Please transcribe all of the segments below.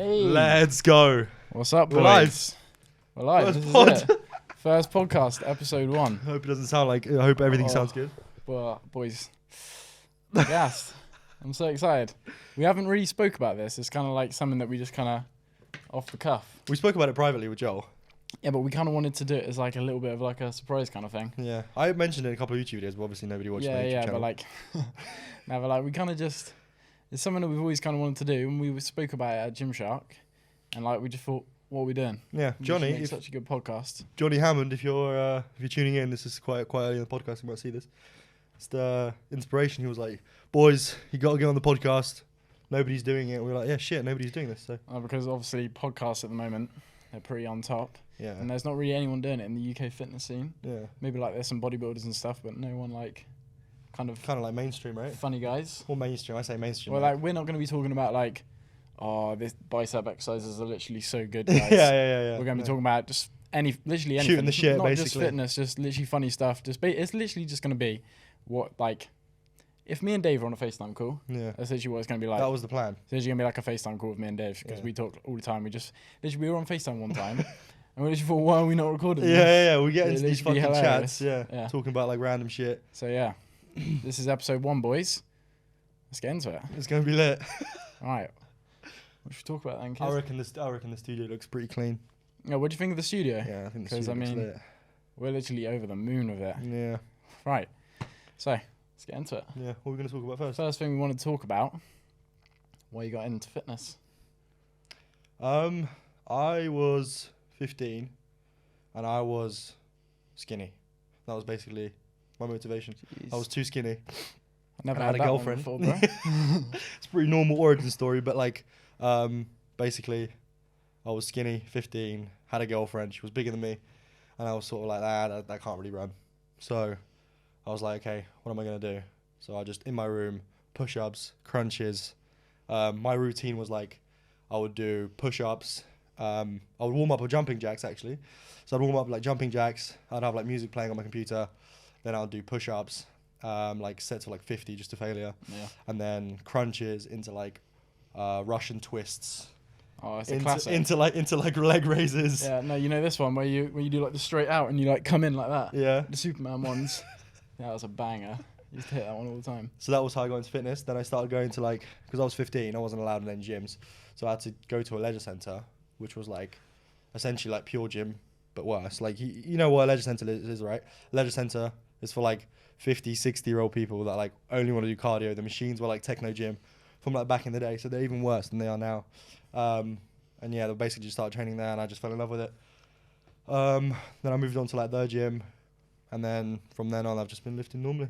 Hey. Let's go. What's up, boys? We're live. We're live. First This is pod. it. First podcast, episode 1. I hope it doesn't sound like. I hope everything sounds good. Well, boys, yes, I'm so excited. We haven't really spoke about this. It's kind of like something that we just kind of off the cuff. We spoke about it privately with Joel. Yeah, but we kind of wanted to do it as like a little bit of like a surprise kind of thing. Yeah, I mentioned it in a couple of YouTube videos, but obviously nobody watched my YouTube channel. But like, no, but like we kind of just, it's something that we've always kind of wanted to do, and we spoke about it at Gymshark, and like we just thought, what are we doing? Yeah, We Johnny, should make such a good podcast. Johnny Hammond, if you're tuning in, this is quite early in the podcast. You might see this. It's the inspiration. He was like, "Boys, you got to get on the podcast. Nobody's doing it." We were like, "Yeah, shit, nobody's doing this." So Because obviously podcasts at the moment, they're pretty on top. yeah, And there's not really anyone doing it in the UK fitness scene. yeah, Maybe like there's some bodybuilders and stuff, but no one like kind of like mainstream, right? funny guys. Or mainstream. I say mainstream. Well, right? like we're not going to be talking about like, oh, this bicep exercises are literally so good, yeah, guys. yeah. We're going to be talking about just literally anything. Shooting the shit, not just basically. fitness, just literally funny stuff. It's literally just going to be what like, if me and Dave are on a FaceTime call, Yeah, that's literally what it's going to be like. that was the plan. It's literally going to be like a FaceTime call with me and Dave because Yeah. we talk all the time. We were on FaceTime one time. And we literally thought, why are we not recording this? Yeah. We get It'd into these literally fucking be hilarious. chats. Yeah, Yeah. talking about like random shit. So yeah, this is episode 1, boys. Let's get into it. It's gonna be lit. All right. What should we talk about then, I kids? reckon the studio looks pretty clean. Yeah, what do you think of the studio? Yeah, I think the 'Cause, studio I mean, looks We're literally over the moon with it. lit. Yeah, Right. So let's get into it. yeah. What are we gonna talk about first? First thing we want to talk about, why you got into fitness. I was 15, and I was skinny. That was basically my motivation. I was too skinny. I never I had, had a that girlfriend. one before, bro. It's a pretty normal origin story, but like, basically, I was skinny, 15, had a girlfriend. She was bigger than me, and I was sort of like, I can't really run. So I was like, okay, what am I gonna do? So I just in my room, push-ups, crunches. My routine was like, I would do push-ups. I would warm up with jumping jacks actually. So I'd warm up like jumping jacks. I'd have like music playing on my computer. Then I'd do push-ups, like sets of like 50 just to failure. Yeah. And then crunches into like Russian twists. Oh, it's a classic. Into like leg raises. Yeah, no, you know this one where you do like the straight out and you like come in like that. Yeah. The Superman ones. Yeah, that was a banger. I used to hit that one all the time. So that was how I got into fitness. Then I started going to like, because I was 15, I wasn't allowed in any gyms. So I had to go to a leisure centre, which was like essentially like pure gym, but worse. Like, you know what a leisure centre is, right? Leisure centre is for like 50, 60-year-old people that like only want to do cardio. The machines were like techno gym from like back in the day. So they're even worse than they are now. And yeah, they basically just started training there and I just fell in love with it. Then I moved on to like their gym. And then from then on, I've just been lifting normally.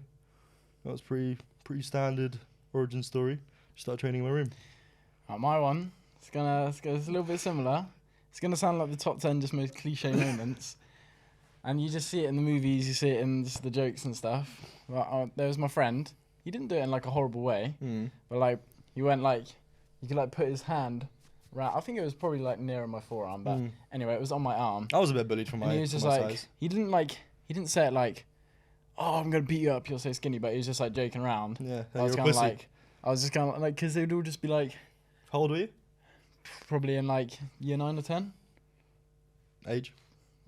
That was pretty standard origin story. Just started training in my room. My one, it's a little bit similar. It's gonna sound like the top 10 just most cliche moments, and you just see it in the movies, you see it in just the jokes and stuff. But there was my friend. He didn't do it in like a horrible way, but like he went like you could like put his hand around. I think it was probably like nearer my forearm, but anyway, it was on my arm. I was a bit bullied for And my he was just for my like size. he didn't say it like, oh, I'm gonna beat you up. You're so skinny, but he was just like joking around. Yeah, I was you're a kind of pussy. like, because they would all just be like, How old were you? probably in like year 9 or 10. Age?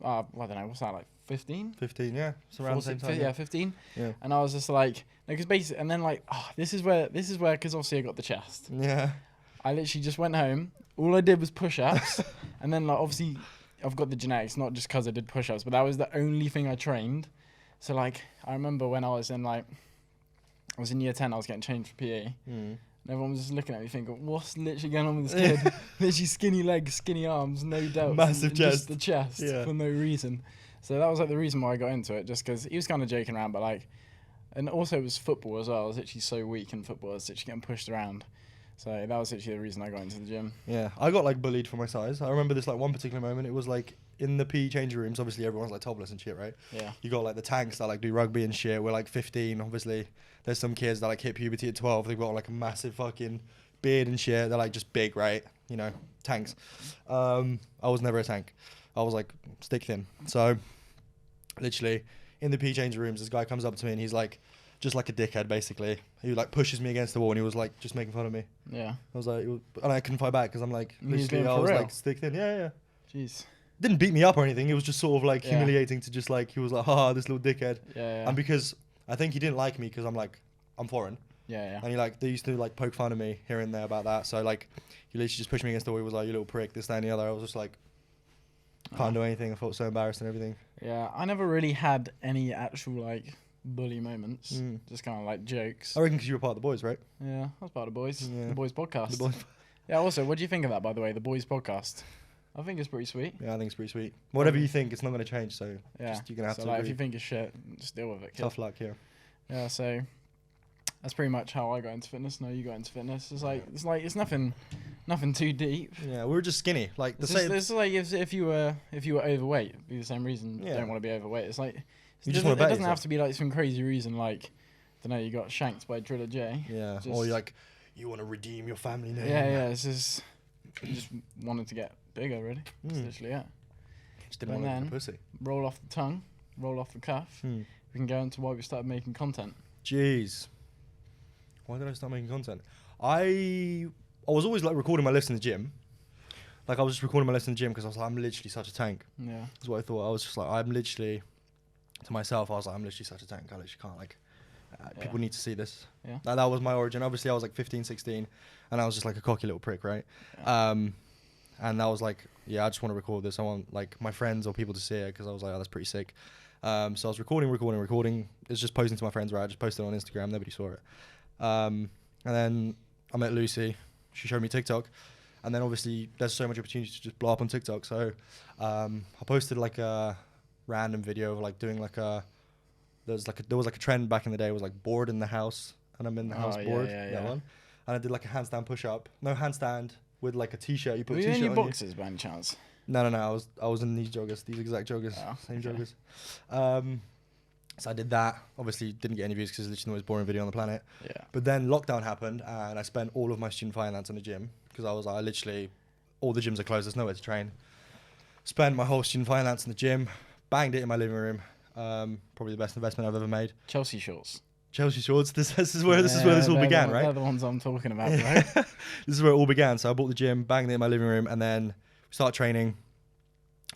I don't know, what's that, like 15? 15, yeah. It's around the same time. Yeah, 15. Yeah. And I was just like, because basically, and then like, this is where, because obviously I got the chest. Yeah. I literally just went home. All I did was push-ups, and then like obviously I've got the genetics, not just because I did push-ups, but that was the only thing I trained. So like, I remember when I was in year 10, I was getting changed for PE. And everyone was just looking at me thinking, what's literally going on with this kid? Literally skinny legs, skinny arms, no delts. Massive and chest. Just the chest for no reason. So that was like the reason why I got into it, just because he was kind of joking around, but like, and also it was football as well. I was literally so weak in football, I was literally getting pushed around. So that was literally the reason I got into the gym. Yeah. I got like bullied for my size. I remember this like one particular moment. It was like in the PE changing rooms, obviously everyone's like topless and shit, right? Yeah. You got like the tanks that like do rugby and shit. We're like 15, obviously. There's some kids that like hit puberty at 12. They've got like a massive fucking beard and shit. They're like just big, right? You know, tanks. I was never a tank. I was like stick thin. So literally in the PE changing rooms, this guy comes up to me and he's like just like a dickhead, basically. He like pushes me against the wall, and he was like just making fun of me. Yeah. I was like, and I couldn't fight back because I'm like, And he was literally, going I for was real? like stick thin. Yeah. Jeez. Didn't beat me up or anything. It was just sort of like Yeah. humiliating to just like, he was like, haha, this little dickhead. Yeah. And because I think he didn't like me because I'm foreign. Yeah. And he like, they used to like poke fun of me here and there about that. So like, he literally just pushed me against the wall. He was like, you little prick, this, that, and the other. I was just like, can't do anything. I felt so embarrassed and everything. Yeah. I never really had any actual like bully moments. Just kind of like jokes. I reckon because you were part of the boys, right? Yeah. That's part of the boys. Yeah. The boys podcast. The boys. Yeah. Also, what do you think of that, by the way? The boys podcast. I think it's pretty sweet. Yeah, I think it's pretty sweet. Whatever you think, it's not going to change. So Yeah. you're going to have So to like, agree. if you think it's shit, just deal with it. Kid. Tough luck here. Yeah. So that's pretty much how I got into fitness. No, you got into fitness. It's nothing too deep. Yeah, we were just skinny. Like the same. It's like if you were overweight, it'd be the same reason you Yeah. don't want to be overweight. It's like You it just doesn't, wanna it bet doesn't have yourself. to be like some crazy reason like I don't know, you got shanked by Driller J. Yeah. Just- Or you're like, you want to redeem your family name. Yeah. It's just you just wanted to get bigger, really. That's literally it. Just didn't And want to then- be pussy. Roll off the tongue, roll off the cuff. We can go into why we started making content. Jeez. Why did I start making content? I was always like recording my lifts in the gym. Like I was just recording my lifts in the gym because I was like, I'm literally such a tank. Yeah. That's what I thought. I was just like, I'm literally, to myself, I was like, I'm literally such a tank. I literally can't like, people need to see this. Yeah. That was my origin. Obviously I was like 15, 16 and I was just like a cocky little prick, right? Yeah. And I was like, yeah, I just want to record this. I want like my friends or people to see it because I was like, oh, that's pretty sick. So I was recording. It's just posting to my friends, right? I just posted it on Instagram. Nobody saw it. And then I met Lucy. She showed me TikTok. And then obviously there's so much opportunity to just blow up on TikTok. So I posted like a random video of like doing like there was like a trend back in the day. It was like bored in the house. And I'm in the house bored. That one. And I did like a handstand push-up. No, handstand with like a t-shirt. You put Were a you t-shirt in on your you. boxes by any chance? No. I was in these joggers, these exact joggers, Oh, same okay. joggers. So I did that. Obviously, didn't get any views because it's literally the most boring video on the planet. Yeah. But then lockdown happened, and I spent all of my student finance in the gym because I was like, all the gyms are closed. There's nowhere to train. Spent my whole student finance in the gym, banged it in my living room. Probably the best investment I've ever made. Chelsea shorts. Chelsea shorts. This is where this all began, right? They're the ones I'm talking about, right? This is where it all began. So I bought the gym, banged it in my living room, and then we started training.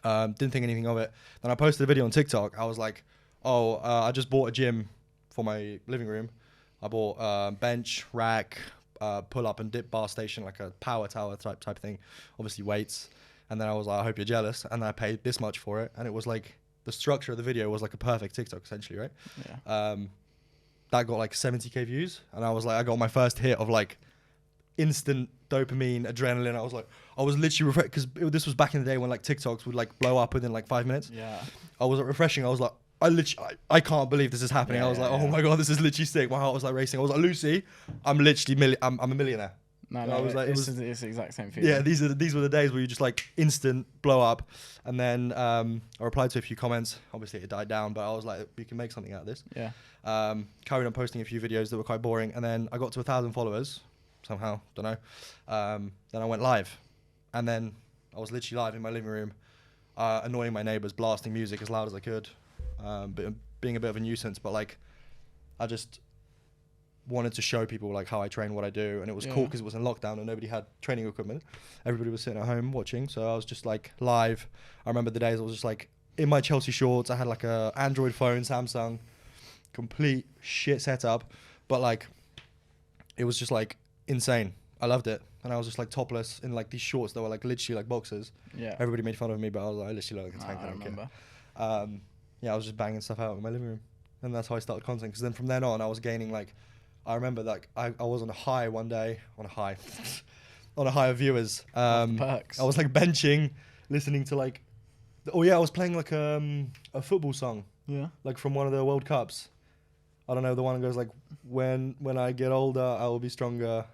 Didn't think anything of it. Then I posted a video on TikTok. I was like, I just bought a gym for my living room. I bought bench, rack, pull-up and dip bar station, like a power tower type thing. Obviously weights. And then I was like, I hope you're jealous. And then I paid this much for it. And it was like, the structure of the video was like a perfect TikTok, essentially, right? Yeah. That got like 70k views, and I was like, I got my first hit of like instant dopamine, adrenaline. I was literally because this was back in the day when like TikToks would like blow up within like 5 minutes. Yeah. I was like, refreshing. I was like, I can't believe this is happening. I was like, oh my god, this is literally sick. My heart was like racing. I was like, Lucy, I'm literally I'm a millionaire. No, I was like, it's the exact same feeling. Yeah, these were the days where you just like instant blow up. And then I replied to a few comments. Obviously it died down, but I was like, we can make something out of this. Yeah. Carried on posting a few videos that were quite boring, and then I got to 1,000 followers somehow, don't know. Then I went live, and then I was literally live in my living room, annoying my neighbors, blasting music as loud as I could, but being a bit of a nuisance. But like, I just wanted to show people like how I train, what I do, and it was cool because it was in lockdown and nobody had training equipment. Everybody was sitting at home watching, so I was just like live. I remember the days I was just like in my Chelsea shorts. I had like a Android phone, Samsung, complete shit setup, but like it was just like insane. I loved it, and I was just like topless in like these shorts that were like literally like boxers. Yeah. Everybody made fun of me, but I was like, I literally look like a tank. I I don't care. remember. Yeah, I was just banging stuff out in my living room, and that's how I started content. Because then from then on, I was gaining like, I remember that I was on a high one day, on a high of viewers. Perks. I was like benching, listening to like, I was playing like a football song, Yeah. like from one of the World Cups. I don't know, the one that goes like, when I get older, I will be stronger.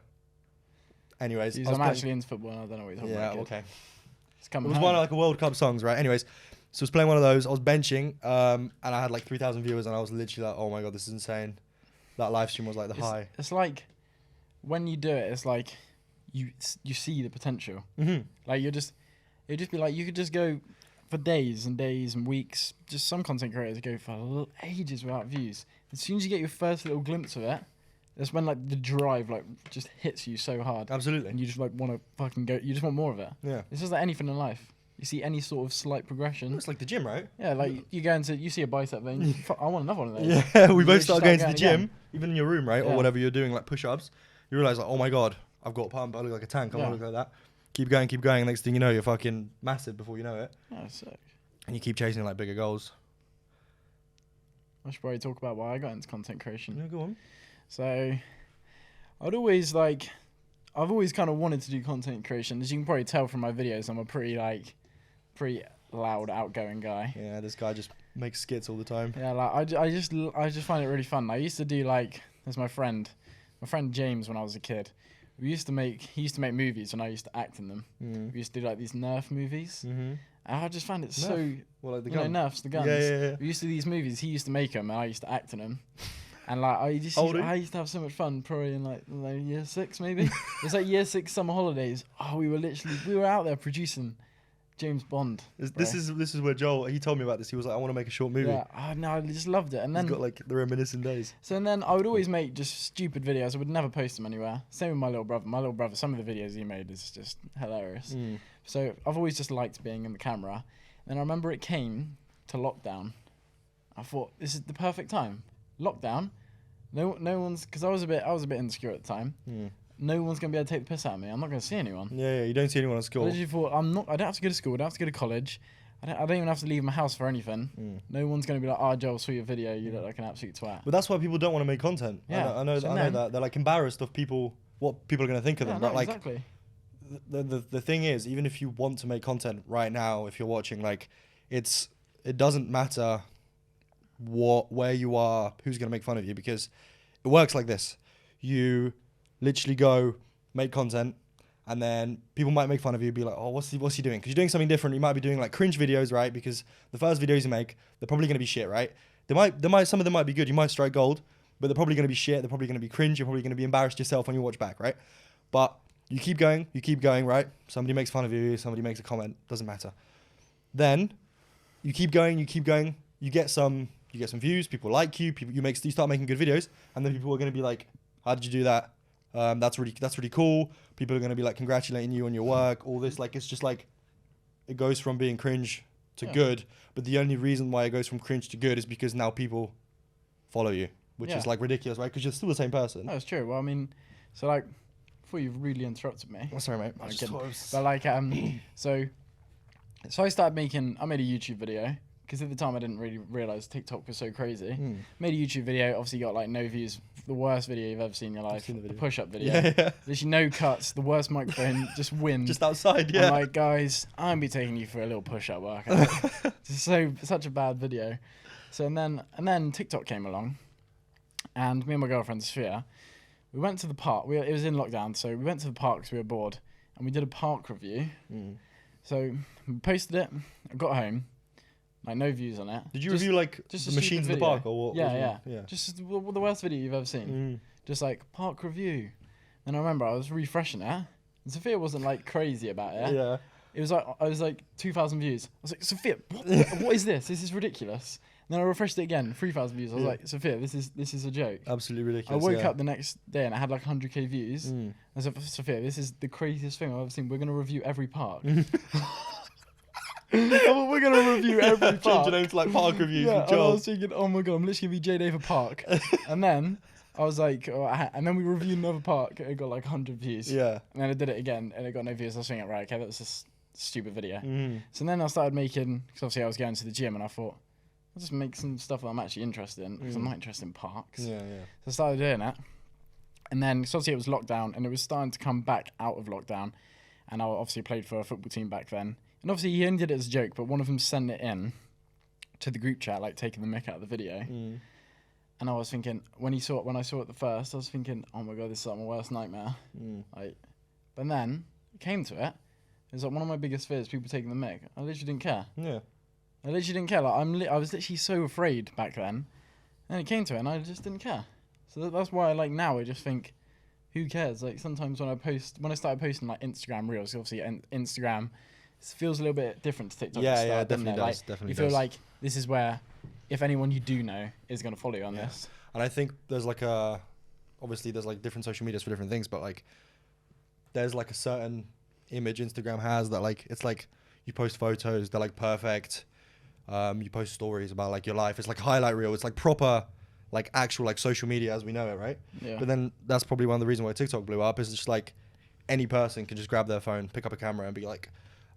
Anyways, Jeez, I was I'm playing- actually into football and I don't know what you're talking yeah, about. kid. okay. It's It coming was home. one of like a World Cup songs, right? Anyways, so I was playing one of those. I was benching, and I had like 3,000 viewers, and I was literally like, "Oh my god, this is insane." That live stream was like the high. It's like when you do it, it's like you see the potential. Mm-hmm. Like it'd just be like you could just go for days and days and weeks. Just some content creators go for ages without views. as soon as you get your first little glimpse of it, that's when like the drive like just hits you so hard. Absolutely. And you just like want to fucking go. You just want more of it. Yeah. It's just like anything in life. You see any sort of slight progression. It's like the gym, right? Yeah, like you go into, you see a bicep thing. I want another one of those. Yeah, we You both just start going to the again. gym, even in your room, right? Yeah. Or whatever you're doing, like push-ups. You realize, like, oh my God, I've got a pump. I look like a tank. I want to look like that. Keep going. Next thing you know, you're fucking massive before you know it. Yeah, sick. And you keep chasing like bigger goals. I should probably talk about why I got into content creation. Yeah, go on. So, I've always kind of wanted to do content creation. As you can probably tell from my videos, I'm a pretty loud, outgoing guy. Yeah, this guy just makes skits all the time. Yeah, like I just find it really fun. I used to do like, there's my friend James when I was a kid. He used to make movies and I used to act in them. We used to do like these Nerf movies. Mm-hmm. And I just found it Nerf? so, Well, like the you know, gun. Nerfs, the guns. Yeah. We used to do these movies. He used to make them and I used to act in them. And like I used to have so much fun, probably in like year 6 maybe. It's like year 6 summer holidays. Oh, we were out there producing James Bond. This is where Joel, he told me about this. He was like, I want to make a short movie. Yeah, oh, no, I just loved it. And then He's got like the reminiscent days. So and then I would always make just stupid videos. I would never post them anywhere. Same with my little brother. My little brother, some of the videos he made is just hilarious. So I've always just liked being in the camera. And I remember it came to lockdown. I thought this is the perfect time. Lockdown. No one's, because I was a bit insecure at the time. No one's gonna be able to take the piss out of me. I'm not gonna see anyone. Yeah, you don't see anyone at school. I literally thought I don't have to go to school. I don't have to go to college. I don't even have to leave my house for anything. No one's gonna be like, "Oh, Joel, saw your video. You look like an absolute twat." But that's why people don't want to make content. Yeah, I know that they're like embarrassed of what people are gonna think of them. No, But like, exactly. the thing is, even if you want to make content right now, if you're watching, like, it doesn't matter where you are, who's gonna make fun of you, because it works like this. You literally go make content, and then people might make fun of you, be like, oh, what's he doing? Because you're doing something different. You might be doing like cringe videos, right? Because the first videos you make, they're probably going to be shit, right? Some of them might be good. You might strike gold, but they're probably going to be shit. They're probably going to be cringe. You're probably going to be embarrassed yourself when you watch back, right? But you keep going, right? Somebody makes fun of you. Somebody makes a comment. Doesn't matter. Then you keep going. You get some views. People like you. You start making good videos, and then people are going to be like, how did you do that? That's really cool. People are going to be like congratulating you on your work, all this. Like, it's just like, it goes from being cringe to good. But the only reason why it goes from cringe to good is because now people follow you, which is like ridiculous, right? Because you're still the same person. That's true. Well, I mean, so like, before you really interrupted me. Oh, sorry, mate. But like, so I made a YouTube video. Because at the time I didn't really realise TikTok was so crazy. Made a YouTube video, obviously got like no views. The worst video you've ever seen in your life. The push-up video. Yeah. Literally no cuts, the worst microphone, just wind. Just outside, yeah. I'm like, guys, I'm going to be taking you for a little push-up workout. Such a bad video. So and then TikTok came along. And me and my girlfriend, Sophia, we went to the park. It was in lockdown, so we went to the park because we were bored. And we did a park review. So we posted it. I got home. Like, no views on it. Did you review like just the machines in the park or what? Yeah. Just the worst video you've ever seen. Just like park review. And I remember I was refreshing it. And Sophia wasn't like crazy about it. Yeah. It was like I was like 2,000 views. I was like, Sophia, what is this? This is ridiculous. And then I refreshed it again, 3,000 views. I was like, Sophia, this is a joke. Absolutely ridiculous. I woke up the next day and I had like 100k views. I said, Sophia, this is the craziest thing I've ever seen. We're gonna review every park. We're gonna review every park. Change your name to like park reviews. Yeah, with I Joel. was thinking, oh my god, I'm literally gonna be J Day for Park. And then I was like, and then we reviewed another park. It got like 100 views. Yeah. And then I did it again, and it got no views. I was thinking, right, okay, that was a stupid video. So then I started making, because obviously I was going to the gym, and I thought, I'll just make some stuff that I'm actually interested in, because I'm not interested in parks. Yeah. So I started doing it. And then, so obviously it was lockdown, and it was starting to come back out of lockdown. And I obviously played for a football team back then. And obviously he only did it as a joke, but one of them sent it in to the group chat, like taking the mick out of the video. And I was thinking, when I saw it the first, I was thinking, oh my god, this is like my worst nightmare. Like, but then it came to it. It was like one of my biggest fears, people taking the mick. I literally didn't care. Yeah. I literally didn't care. Like I was literally so afraid back then. And it came to it, and I just didn't care. So that's why, like, now I just think, who cares? Like, sometimes when I started posting like Instagram reels, obviously Instagram feels a little bit different to TikTok. Yeah, definitely does. Like, you feel like this is where, if anyone you do know is going to follow you on this. And I think there's like obviously there's like different social medias for different things, but like there's like a certain image Instagram has that like, it's like you post photos, they're like perfect. You post stories about like your life. It's like highlight reel. It's like proper, like actual like social media as we know it, right? Yeah. But then that's probably one of the reasons why TikTok blew up. Is just like any person can just grab their phone, pick up a camera, and be like,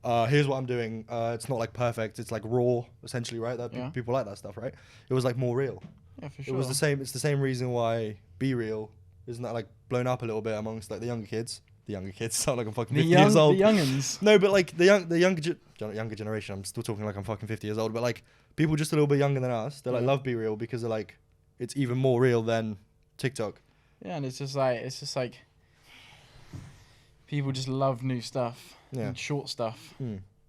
"Here's what I'm doing." It's not like perfect. It's like raw, essentially, right? That people like that stuff, right? It was like more real. Yeah, for sure. It was the same. It's the same reason why Be Real isn't that like blown up a little bit amongst like the younger kids. The younger kids sound like I'm fucking 50 years old. The youngins. No, but like the younger generation. I'm still talking like I'm fucking 50 years old. But like people just a little bit younger than us, they like love Be Real because they're like, it's even more real than TikTok. Yeah, and it's just like people just love new stuff and short stuff.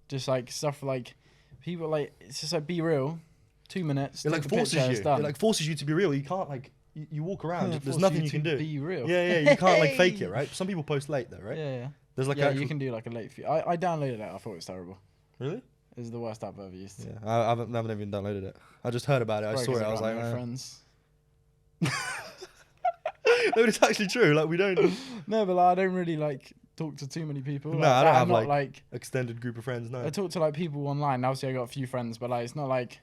Just like stuff like people like, it's just like Be Real, 2 minutes. It like forces you. It like forces you to be real. You can't like you walk around. There's nothing you can do. Be real. Yeah, you can't like fake it, right? Some people post late though, right? Yeah. There's like you can do like a late feed. I downloaded it. I thought it was terrible. Really? It was the worst app I've ever used. Yeah, I haven't even downloaded it. I just heard about it. I saw it. I was like, no friends. No, but it's actually true. Like we don't. No, but like, I don't really like talk to too many people. No, like, I don't have not, like extended group of friends. No, I talk to like people online. Obviously, I got a few friends, but like it's not like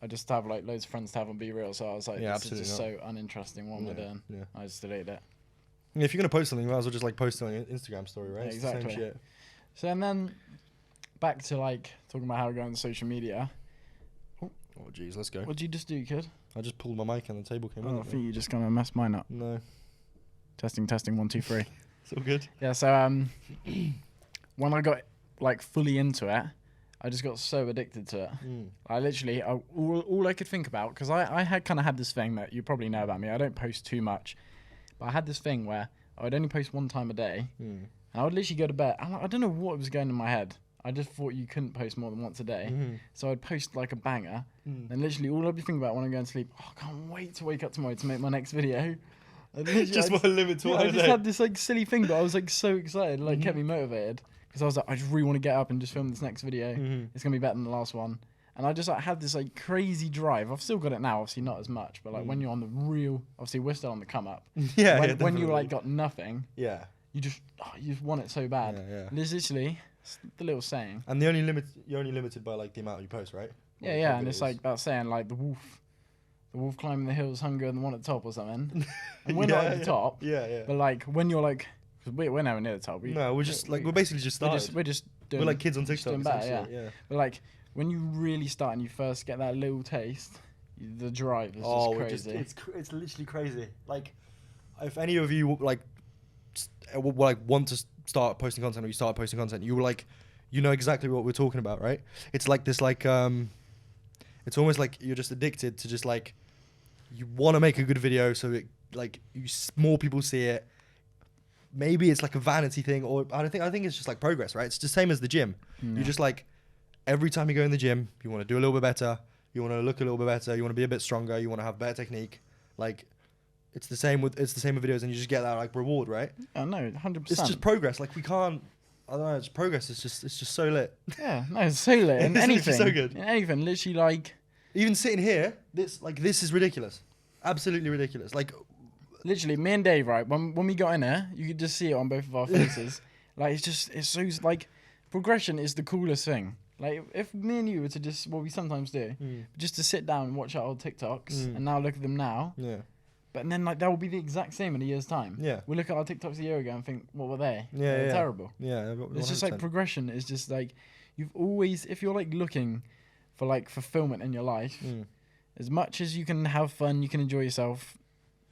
I just have like loads of friends to have on Be Real. So I was like, this is just so uninteresting. What am I doing? Yeah. I just deleted it. Yeah, if you're gonna post something, you might as well just like post it on your Instagram story, right? Yeah, exactly. It's the same shit. So and then back to like talking about how we go on social media. Oh jeez, let's go. What did you just do, kid? I just pulled my mic and the table came Oh, in. I think you just gonna mess mine up. No. Testing 1 2 3. It's all good. Yeah. So when I got like fully into it, I just got so addicted to it. I literally all I could think about, because I had kind of had this thing that you probably know about me. I don't post too much, but I had this thing where I would only post 1 time a day, and I would literally go to bed. I don't know what was going in my head. I just thought you couldn't post more than once a day, so I'd post like a banger, and literally all I'd be thinking about when I'm going to sleep. Oh, I can't wait to wake up tomorrow to make my next video. Just want to limit to one a day. I just had this like silly thing, but I was like so excited, like kept me motivated. Because I was like, I just really want to get up and just film this next video. It's going to be better than the last one. And I just like had this like crazy drive. I've still got it now, obviously not as much. But like when you're on the real, obviously we're still on the come up. When you like got nothing, you just want it so bad. There's literally the little saying. And you're only limited by like the amount you post, right? Yeah, and it's like that saying like the wolf climbing the hills hungrier than the one at the top or something. And we're not at the top. But like when you're like, cause we're nowhere near the top. We're just like we're basically just started. We're just doing. We're like kids on TikTok. Doing better, But like when you really start and you first get that little taste, the drive is just crazy. It's literally crazy. Like if any of you like want to start posting content, or you start posting content, you will like, you know exactly what we're talking about, right? It's like this like it's almost like you're just addicted to just like, you want to make a good video so it like more people see it. Maybe it's like a vanity thing, or I think it's just like progress, right? It's the same as the gym. You just like, every time you go in the gym, you want to do a little bit better, you want to look a little bit better, you want to be a bit stronger, you want to have better technique. Like it's the same with videos, and you just get that like reward, right? I know, 100%. It's just progress. Like we can't. I don't know. It's progress. It's just so lit. Yeah, no, it's so lit. In anything, so good. In anything, literally like. Even sitting here, this is ridiculous. Absolutely ridiculous. Like. Literally, me and Dave, right? When we got in there, you could just see it on both of our faces. Like it's so like, progression is the coolest thing. Like if me and you were to just, what we sometimes do, just to sit down and watch our old TikToks, and now look at them now. Yeah. But then like that will be the exact same in a year's time. Yeah. We look at our TikToks a year ago and think, what were they? Yeah, they're terrible. Yeah. 100%. It's just like progression is just like, you've always, if you're like looking for like fulfillment in your life, as much as you can have fun, you can enjoy yourself,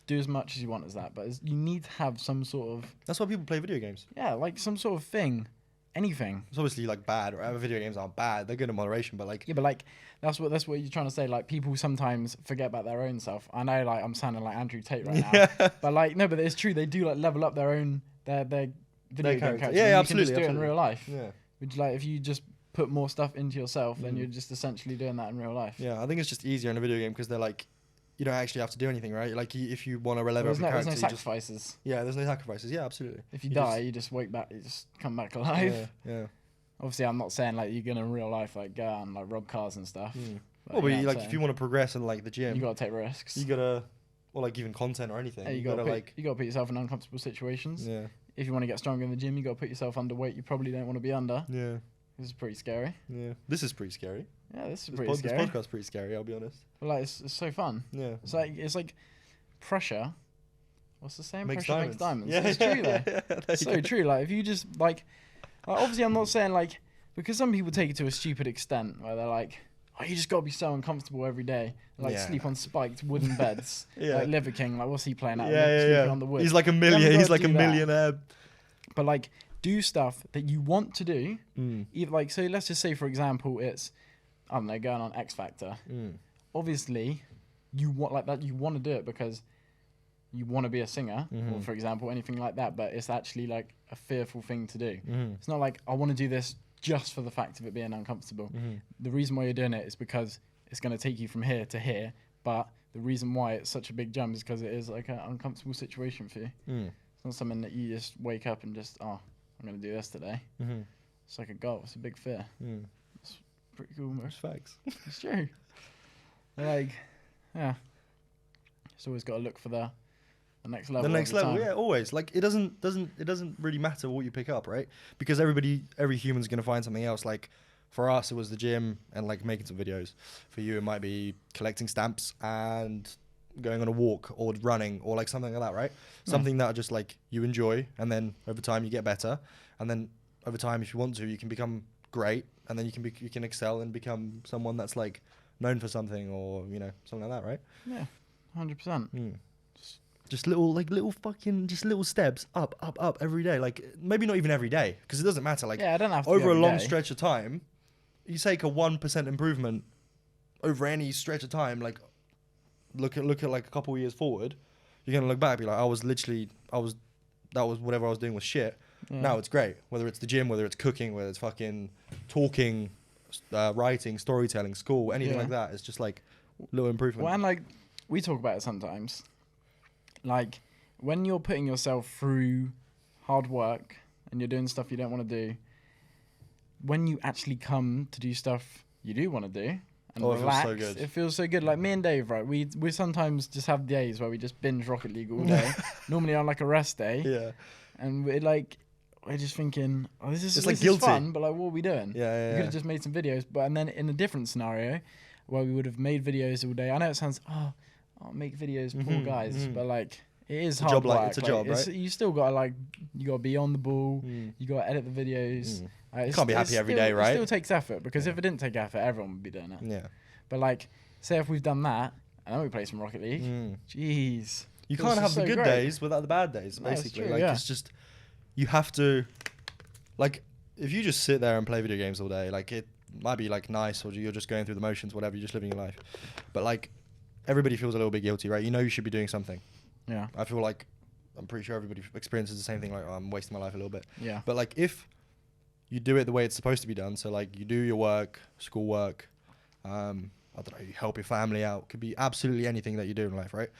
do as much as you want as that. But you need to have some sort of. That's why people play video games. Yeah, like some sort of thing. Anything. It's obviously like bad, right? Video games aren't bad. They're good in moderation, but like. Yeah, but like that's what you're trying to say. Like people sometimes forget about their own self. I know, like I'm sounding like Andrew Tate right now, but like no, but it's true. They do like level up their own their video game characters. Yeah, you absolutely. Can just do it in real life. Yeah. Which like if you just put more stuff into yourself, then you're just essentially doing that in real life. Yeah, I think it's just easier in a video game because they're like, you don't actually have to do anything, right? Like if you want to level up your character, there's no sacrifices. There's no sacrifices. Yeah, absolutely. If you die, you just wake back. You just come back alive. Yeah. Obviously, I'm not saying like you're gonna in real life like go out and like rob cars and stuff. But like if you want to progress in like the gym, you gotta take risks. You gotta or like even content or anything. Yeah, you gotta put yourself in uncomfortable situations. Yeah. If you want to get stronger in the gym, you got to put yourself under weight you probably don't want to be under. Yeah. This is pretty scary. Yeah. This is pretty scary. Yeah, this is pretty scary. This podcast's pretty scary, I'll be honest. But like, it's so fun. Yeah. It's like pressure. What's the saying? Makes Pressure diamonds. makes diamonds. Yeah, It's true though. Yeah, So true. Like if you just like obviously I'm not saying like, because some people take it to a stupid extent where they're like, oh, you just got to be so uncomfortable every day. Like sleep on spiked wooden beds. Like Liver King, like what's he playing at? Sleeping on the wood. He's like a millionaire. But like do stuff that you want to do. Either like, so let's just say for example it's, I don't know, going on X Factor. Obviously you want like that, you want to do it because you want to be a singer, or for example anything like that, but it's actually like a fearful thing to do. It's not like I want to do this just for the fact of it being uncomfortable. The reason why you're doing it is because it's going to take you from here to here, but the reason why it's such a big jump is because it is like an uncomfortable situation for you. It's not something that you just wake up and just, oh, I'm going to do this today. It's like a goal. It's a big fear. It's pretty cool. It's facts. It's true. Like, yeah. It's always got to look for the next level. The next level, yeah, always. Like it doesn't really matter what you pick up, right? Because every human's gonna find something else. Like for us, it was the gym and like making some videos. For you, it might be collecting stamps and going on a walk or running or like something like that, right? Something that just like you enjoy, and then over time you get better, and then over time, if you want to, you can become great, and then you can excel and become someone that's like known for something, or something like that, right? Yeah, 100%. Just little steps up every day. Like maybe not even every day, because it doesn't matter. Like I don't have to over a long stretch of time, you take a 1% improvement over any stretch of time. Like look at like a couple of years forward, you're gonna look back and be like, that was whatever I was doing was shit. Now it's great. Whether it's the gym, whether it's cooking, whether it's fucking talking, writing, storytelling, school, anything like that. It's just like little improvement. Well, and like we talk about it sometimes. Like when you're putting yourself through hard work and you're doing stuff you don't want to do, when you actually come to do stuff you do want to do and relax, it feels so good. Like me and Dave, right? We sometimes just have days where we just binge Rocket League all day. Normally on like a rest day. Yeah. And we're just thinking, oh, this is fun, but like, what are we doing? We could have just made some videos, and then in a different scenario where we would have made videos all day. I know it sounds, I'll make videos, poor guys, but like it is hard work. It's a job, right? You still gotta you gotta be on the ball. You gotta edit the videos. You can't be happy every day, right? It still takes effort, because if it didn't take effort, everyone would be doing it. Yeah. But like, say if we've done that and then we play some Rocket League, jeez. You can't have the good days without the bad days, basically. True, it's just, you have to, like, if you just sit there and play video games all day, like it might be like nice, or you're just going through the motions, whatever, you're just living your life. But like, everybody feels a little bit guilty, right? You should be doing something. Yeah. I feel like, I'm pretty sure everybody experiences the same thing, like, I'm wasting my life a little bit. Yeah. But like, if you do it the way it's supposed to be done, so like you do your work, school work, I don't know, you help your family out, could be absolutely anything that you do in life, right?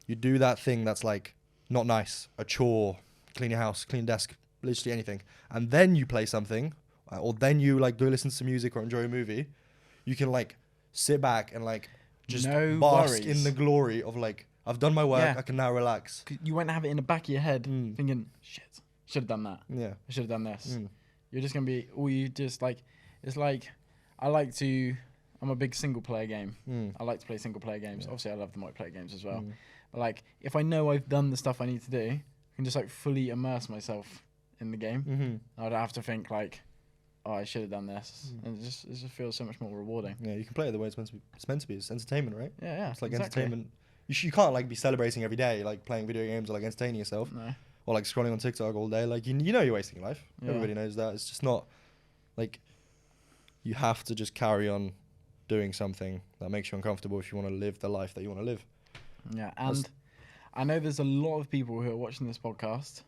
You do that thing that's like not nice, a chore, clean your house, clean desk, literally anything, and then you play something, or then you like go listen to some music or enjoy a movie, you can like sit back and like just bask in the glory of like, I've done my work, I can now relax. You won't have it in the back of your head thinking, shit, should have done that. Yeah. I should have done this. You're just going to be, all you just like, it's like, I'm a big single player game. I like to play single player games. Obviously I love the multiplayer games as well. But like, if I know I've done the stuff I need to do, I can just like fully immerse myself in the game. I don't have to think like, oh, I should have done this. And it just feels so much more rewarding. Yeah, you can play it the way it's meant to be. It's entertainment, right? Yeah. It's like entertainment. You can't like be celebrating every day, like playing video games or like entertaining yourself. No. Or like scrolling on TikTok all day. Like, you know you're wasting your life. Yeah. Everybody knows that. It's just not like, you have to just carry on doing something that makes you uncomfortable if you want to live the life that you want to live. Yeah, and I know there's a lot of people who are watching this podcast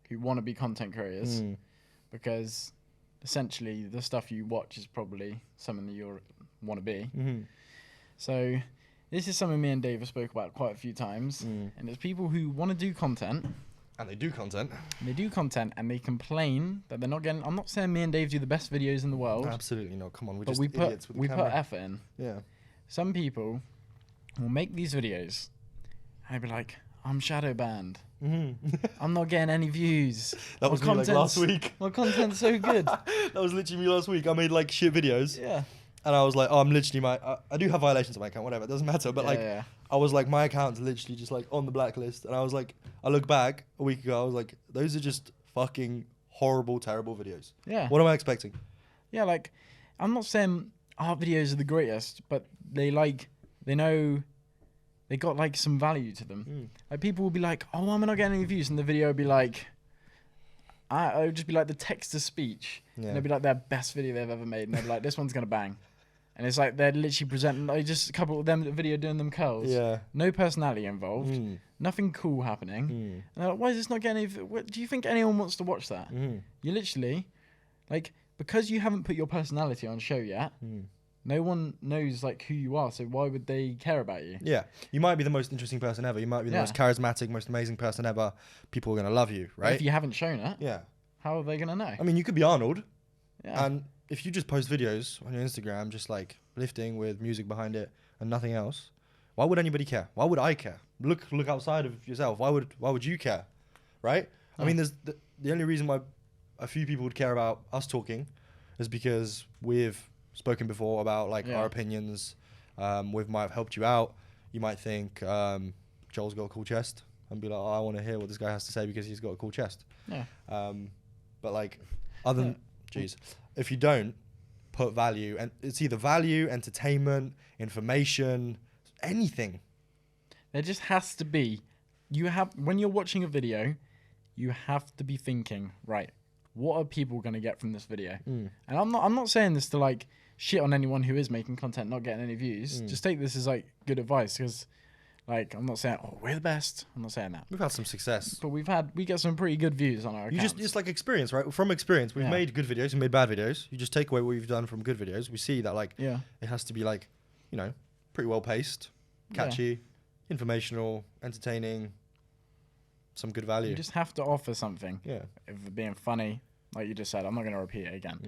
who want to be content creators because essentially the stuff you watch is probably something that you want to be. So this is something me and Dave have spoke about quite a few times, and it's people who want to do content. And they do content. And they complain that they're not getting... I'm not saying me and Dave do the best videos in the world. Absolutely not. Come on, we're just idiots with the camera. We put effort in. Yeah. Some people will make these videos and they'd be like, I'm shadow banned. Mm-hmm. I'm not getting any views. That was me like last week. My content's so good. That was literally me last week. I made like shit videos. Yeah. And I was like, oh, I'm literally I do have violations on my account, whatever, it doesn't matter. But I was like, my account's literally just like on the blacklist. And I was like, I look back a week ago, I was like, those are just fucking horrible, terrible videos. Yeah. What am I expecting? Yeah, like, I'm not saying our videos are the greatest, but they know they got like some value to them. Like people will be like, oh, I'm not getting any views, and the video would be like, it would just be like the text to speech. And it'd be like their best video they've ever made, and they'd be like, this one's gonna bang. And it's like they're literally presenting like just a couple of them video doing them curls. Yeah. No personality involved. Nothing cool happening. And they're like, why is this not getting any? Do you think anyone wants to watch that? You literally, like, because you haven't put your personality on show yet. No one knows like who you are, so why would they care about you? Yeah, you might be the most interesting person ever. You might be the most charismatic, most amazing person ever. People are gonna love you, right? If you haven't shown it, how are they gonna know? I mean, you could be Arnold, and if you just post videos on your Instagram, just like lifting with music behind it and nothing else, why would anybody care? Why would I care? Look outside of yourself. Why would you care, right? I mean, there's the only reason why a few people would care about us talking is because we've spoken before about like our opinions. We might have helped you out. You might think Joel's got a cool chest and be like, oh, I want to hear what this guy has to say because he's got a cool chest. Yeah. But like, other than, if you don't put value, and it's either value, entertainment, information, anything. There just has to be. When you're watching a video, you have to be thinking, right, what are people going to get from this video? And I'm not saying this to like shit on anyone who is making content not getting any views. Just take this as like good advice, because like I'm not saying we're the best. I'm not saying that. We've had some success, but we get some pretty good views on our accounts. Just like experience, right? From experience, we've made good videos, we made bad videos. You just take away what we've done from good videos. We see that like it has to be like, you know, pretty well paced, catchy, informational, entertaining, some good value. You just have to offer something. Yeah. If we're being funny, like you just said, I'm not going to repeat it again.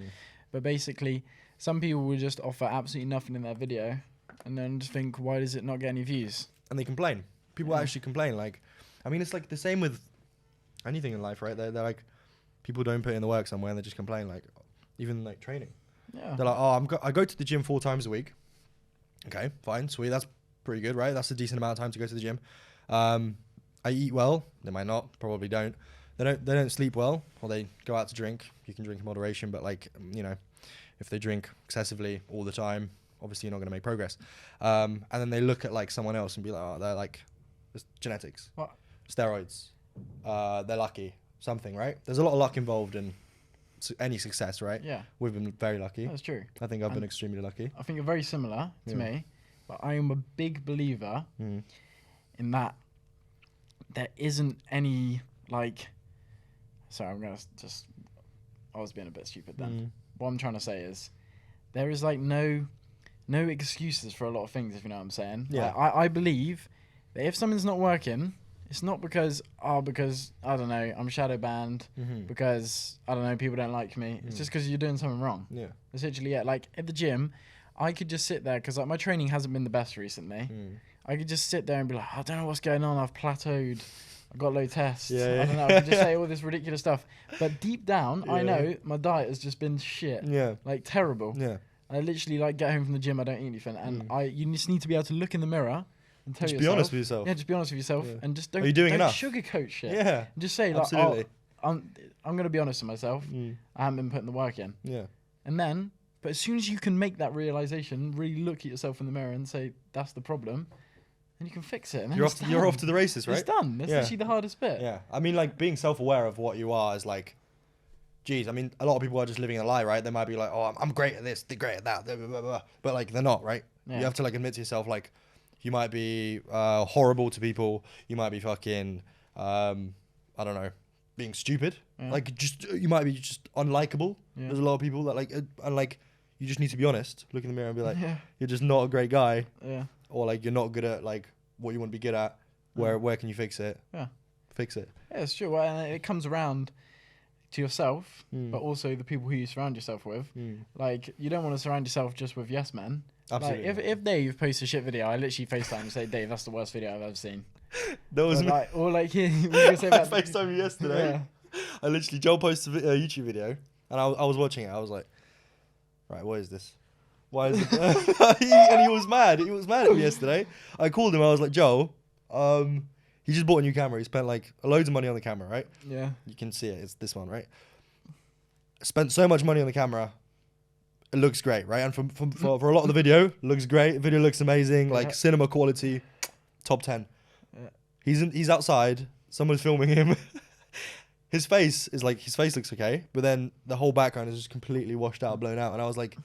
But basically, some people will just offer absolutely nothing in their video and then just think, why does it not get any views? And they complain. People actually complain. Like, I mean, it's like the same with anything in life, right? They're like, people don't put in the work somewhere and they just complain. Like, even like training. Yeah. They're like, oh, I go to the gym 4 times a week. Okay, fine, sweet. That's pretty good, right? That's a decent amount of time to go to the gym. I eat well. They might not, probably don't. They don't sleep well, or they go out to drink. You can drink in moderation, but like, you know, if they drink excessively all the time, obviously you're not going to make progress. And then they look at like someone else and be like, oh, they're like, it's genetics, steroids, they're lucky, something, right? There's a lot of luck involved in any success, right? Yeah. We've been very lucky. That's true. I think I've been extremely lucky. I think you're very similar to me, but I am a big believer in that there isn't any like, sorry, I'm going to just, I was being a bit stupid then. What I'm trying to say is there is like no excuses for a lot of things, if you know what I'm saying. Yeah. Like, I believe that if something's not working, it's not because I don't know, I'm shadow banned, because I don't know, people don't like me. It's just because you're doing something wrong. Yeah. Essentially, like at the gym, I could just sit there because like my training hasn't been the best recently. I could just sit there and be like, I don't know what's going on. I've plateaued. I've got low tests. I don't know. I could just say all this ridiculous stuff. But deep down, I know my diet has just been shit. Yeah. Like terrible. Yeah. I literally like get home from the gym, I don't eat anything, and you just need to be able to look in the mirror and tell yourself. Just be honest with yourself. Yeah, just be honest with yourself, and just don't. Are you doing enough? Sugarcoat shit. Yeah. Just say like, absolutely. I'm gonna be honest with myself. I haven't been putting the work in. Yeah. And then, but as soon as you can make that realization, really look at yourself in the mirror and say that's the problem, then you can fix it. And you're off to the races, right? It's done. That's actually the hardest bit. Yeah. I mean, like being self-aware of what you are is like, geez, I mean, a lot of people are just living a lie, right? They might be like, oh, I'm great at this, they're great at that, blah, blah, blah. But like, they're not, right? Yeah. You have to like admit to yourself, like, you might be horrible to people. You might be fucking, I don't know, being stupid. Yeah. Like, you might be just unlikable. Yeah. There's a lot of people that like, and like, you just need to be honest. Look in the mirror and be like, you're just not a great guy. Yeah. Or like, you're not good at like what you want to be good at. Where can you fix it? Yeah. Fix it. Yeah, it's true. Well, and it comes around to yourself, but also the people who you surround yourself with. Like, you don't want to surround yourself just with yes men. Absolutely. Like, if Dave posts a shit video, I literally FaceTime and say, Dave, that's the worst video I've ever seen. That was But me. like, or like here, we were saying I about FaceTimed you yesterday. I literally, Joel posted a YouTube video, and I was watching it. I was like, right, what is this? Why is it? And he was mad. He was mad at me yesterday. I called him. I was like, Joel, he just bought a new camera. He spent like loads of money on the camera, right? Yeah. You can see it. It's this one, right? Spent so much money on the camera. It looks great, right? And for a lot of the video, looks great. Video looks amazing. Like cinema quality, top 10. Yeah. He's outside. Someone's filming him. His face looks okay, but then the whole background is just completely washed out, blown out. And I was like,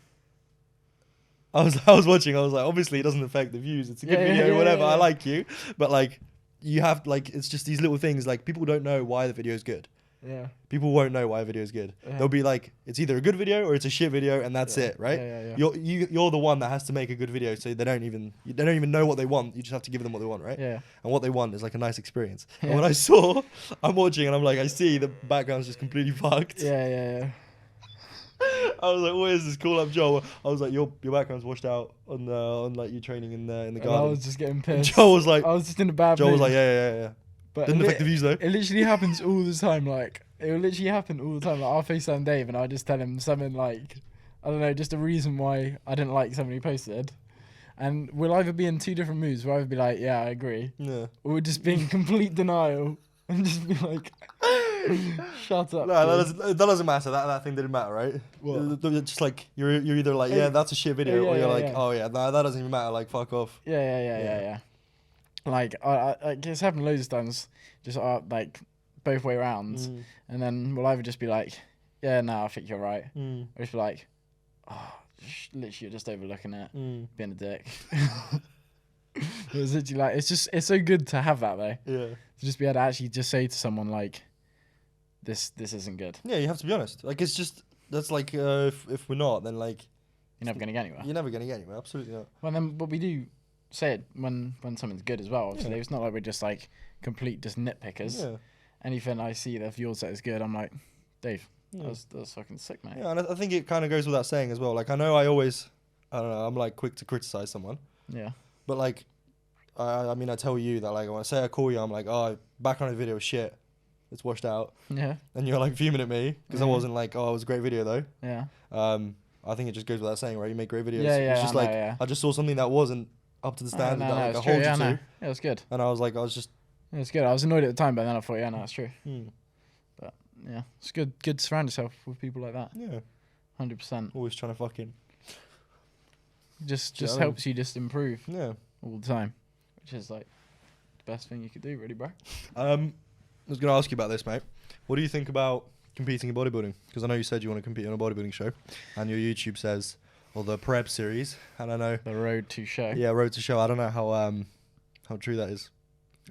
I was watching. I was like, obviously it doesn't affect the views. It's a good video, whatever. I like you, but like you have like it's just these little things. Like people don't know why the video is good. Yeah. People won't know why a video is good. Yeah. They'll be like, it's either a good video or it's a shit video, and that's it, right? You're the one that has to make a good video, so they don't even know what they want. You just have to give them what they want, right? Yeah. And what they want is like a nice experience. And when I'm watching, and I'm like, I see the background's just completely fucked. Yeah. I was like, what is this? Call up Joel. I was like, your background's washed out on like you training in the garden. I was just getting pissed. And Joel was like, I was just in a bad mood. Joel was like, yeah. But didn't affect the views though. It literally happens all the time. Like it will literally happen all the time. Like I'll FaceTime Dave and I just tell him something like, I don't know, just a reason why I didn't like something he posted, and we'll either be in two different moods. We'll either be like, yeah, I agree, Yeah, or we'll just be in complete denial and just be like, shut up. no, that doesn't matter. That thing didn't matter, right? What? Just like you're either like, yeah, that's a shit video, or you're like, oh yeah, no, that doesn't even matter. Like, fuck off. Yeah. Like I it's happened loads of times, just like both way rounds, and then we'll either just be like, yeah, no, I think you're right, or just be like, oh, literally you're just overlooking it, being a dick. It was literally like it's so good to have that though. Yeah. To just be able to actually just say to someone like, this isn't good. Yeah, you have to be honest. Like it's just that's like if we're not, then like You're never gonna get anywhere. you're never gonna get anywhere. Absolutely not. Well, then, but we do say it when something's good as well. Obviously, it's not like we're just like complete just nitpickers. Yeah. Anything I see that if yours set is good, I'm like, Dave, that's fucking sick, mate. Yeah, and I think it kind of goes without saying as well. Like I know I don't know, I'm like quick to criticize someone. Yeah. But like, I mean, I tell you that like when I say I call you, I'm like, oh, background of the video is shit. It's washed out. Yeah. And you're like fuming at me because I wasn't like, oh, it was a great video though. Yeah. I think it just goes without saying, right? You make great videos. Yeah, It's just I just saw something that wasn't up to the standard that like, I hold you to. Yeah, it's good. And I was like, It's good. I was annoyed at the time, but then I thought, yeah, no, it's true. Hmm. But yeah, it's good. Good to surround yourself with people like that. Yeah. 100%. Always trying to fucking. Just helps you just improve. Yeah. All the time, which is like the best thing you could do, really, bro. I was gonna ask you about this, mate. What do you think about competing in bodybuilding? Because I know you said you want to compete on a bodybuilding show, and your YouTube says, or the prep series. And I know the road to show. Yeah, road to show. I don't know how true that is.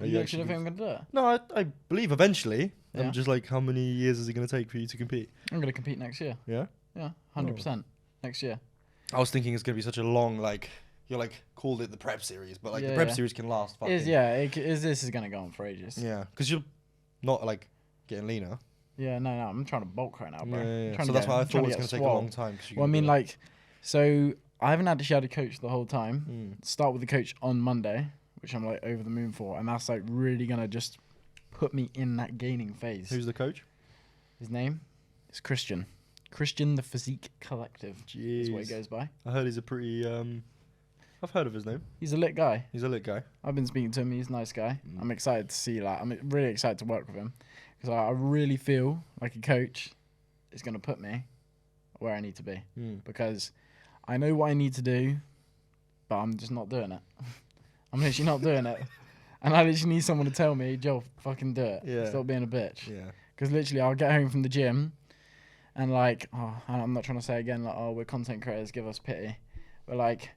You actually think I'm gonna do it? No, I believe eventually. Yeah. I'm just like, how many years is it gonna take for you to compete? I'm gonna compete next year. Yeah. Yeah, 100% next year. I was thinking it's gonna be such a long like. You're like called it the prep series, but like the prep series can last. This is gonna go on for ages. Yeah, because you're not like getting leaner. Yeah, no, I'm trying to bulk right now, bro. Yeah. So that's why I thought it was gonna take a long time. Well, I mean, like, so I haven't actually had a coach the whole time. Start with the coach on Monday, which I'm like over the moon for, and that's like really gonna just put me in that gaining phase. Who's the coach? His name is Christian. Christian the Physique Collective. Jeez. Is what he goes by. I heard he's a pretty. I've heard of his name. He's a lit guy. He's a lit guy. I've been speaking to him. He's a nice guy. I'm excited to see that. I'm really excited to work with him because I really feel like a coach is going to put me where I need to be because I know what I need to do, but I'm just not doing it. I'm literally not doing it. And I literally need someone to tell me, Joel, fucking do it. Yeah. Stop being a bitch. Yeah. Because literally I'll get home from the gym and like, I'm not trying to say again, like, oh, we're content creators, give us pity. But like,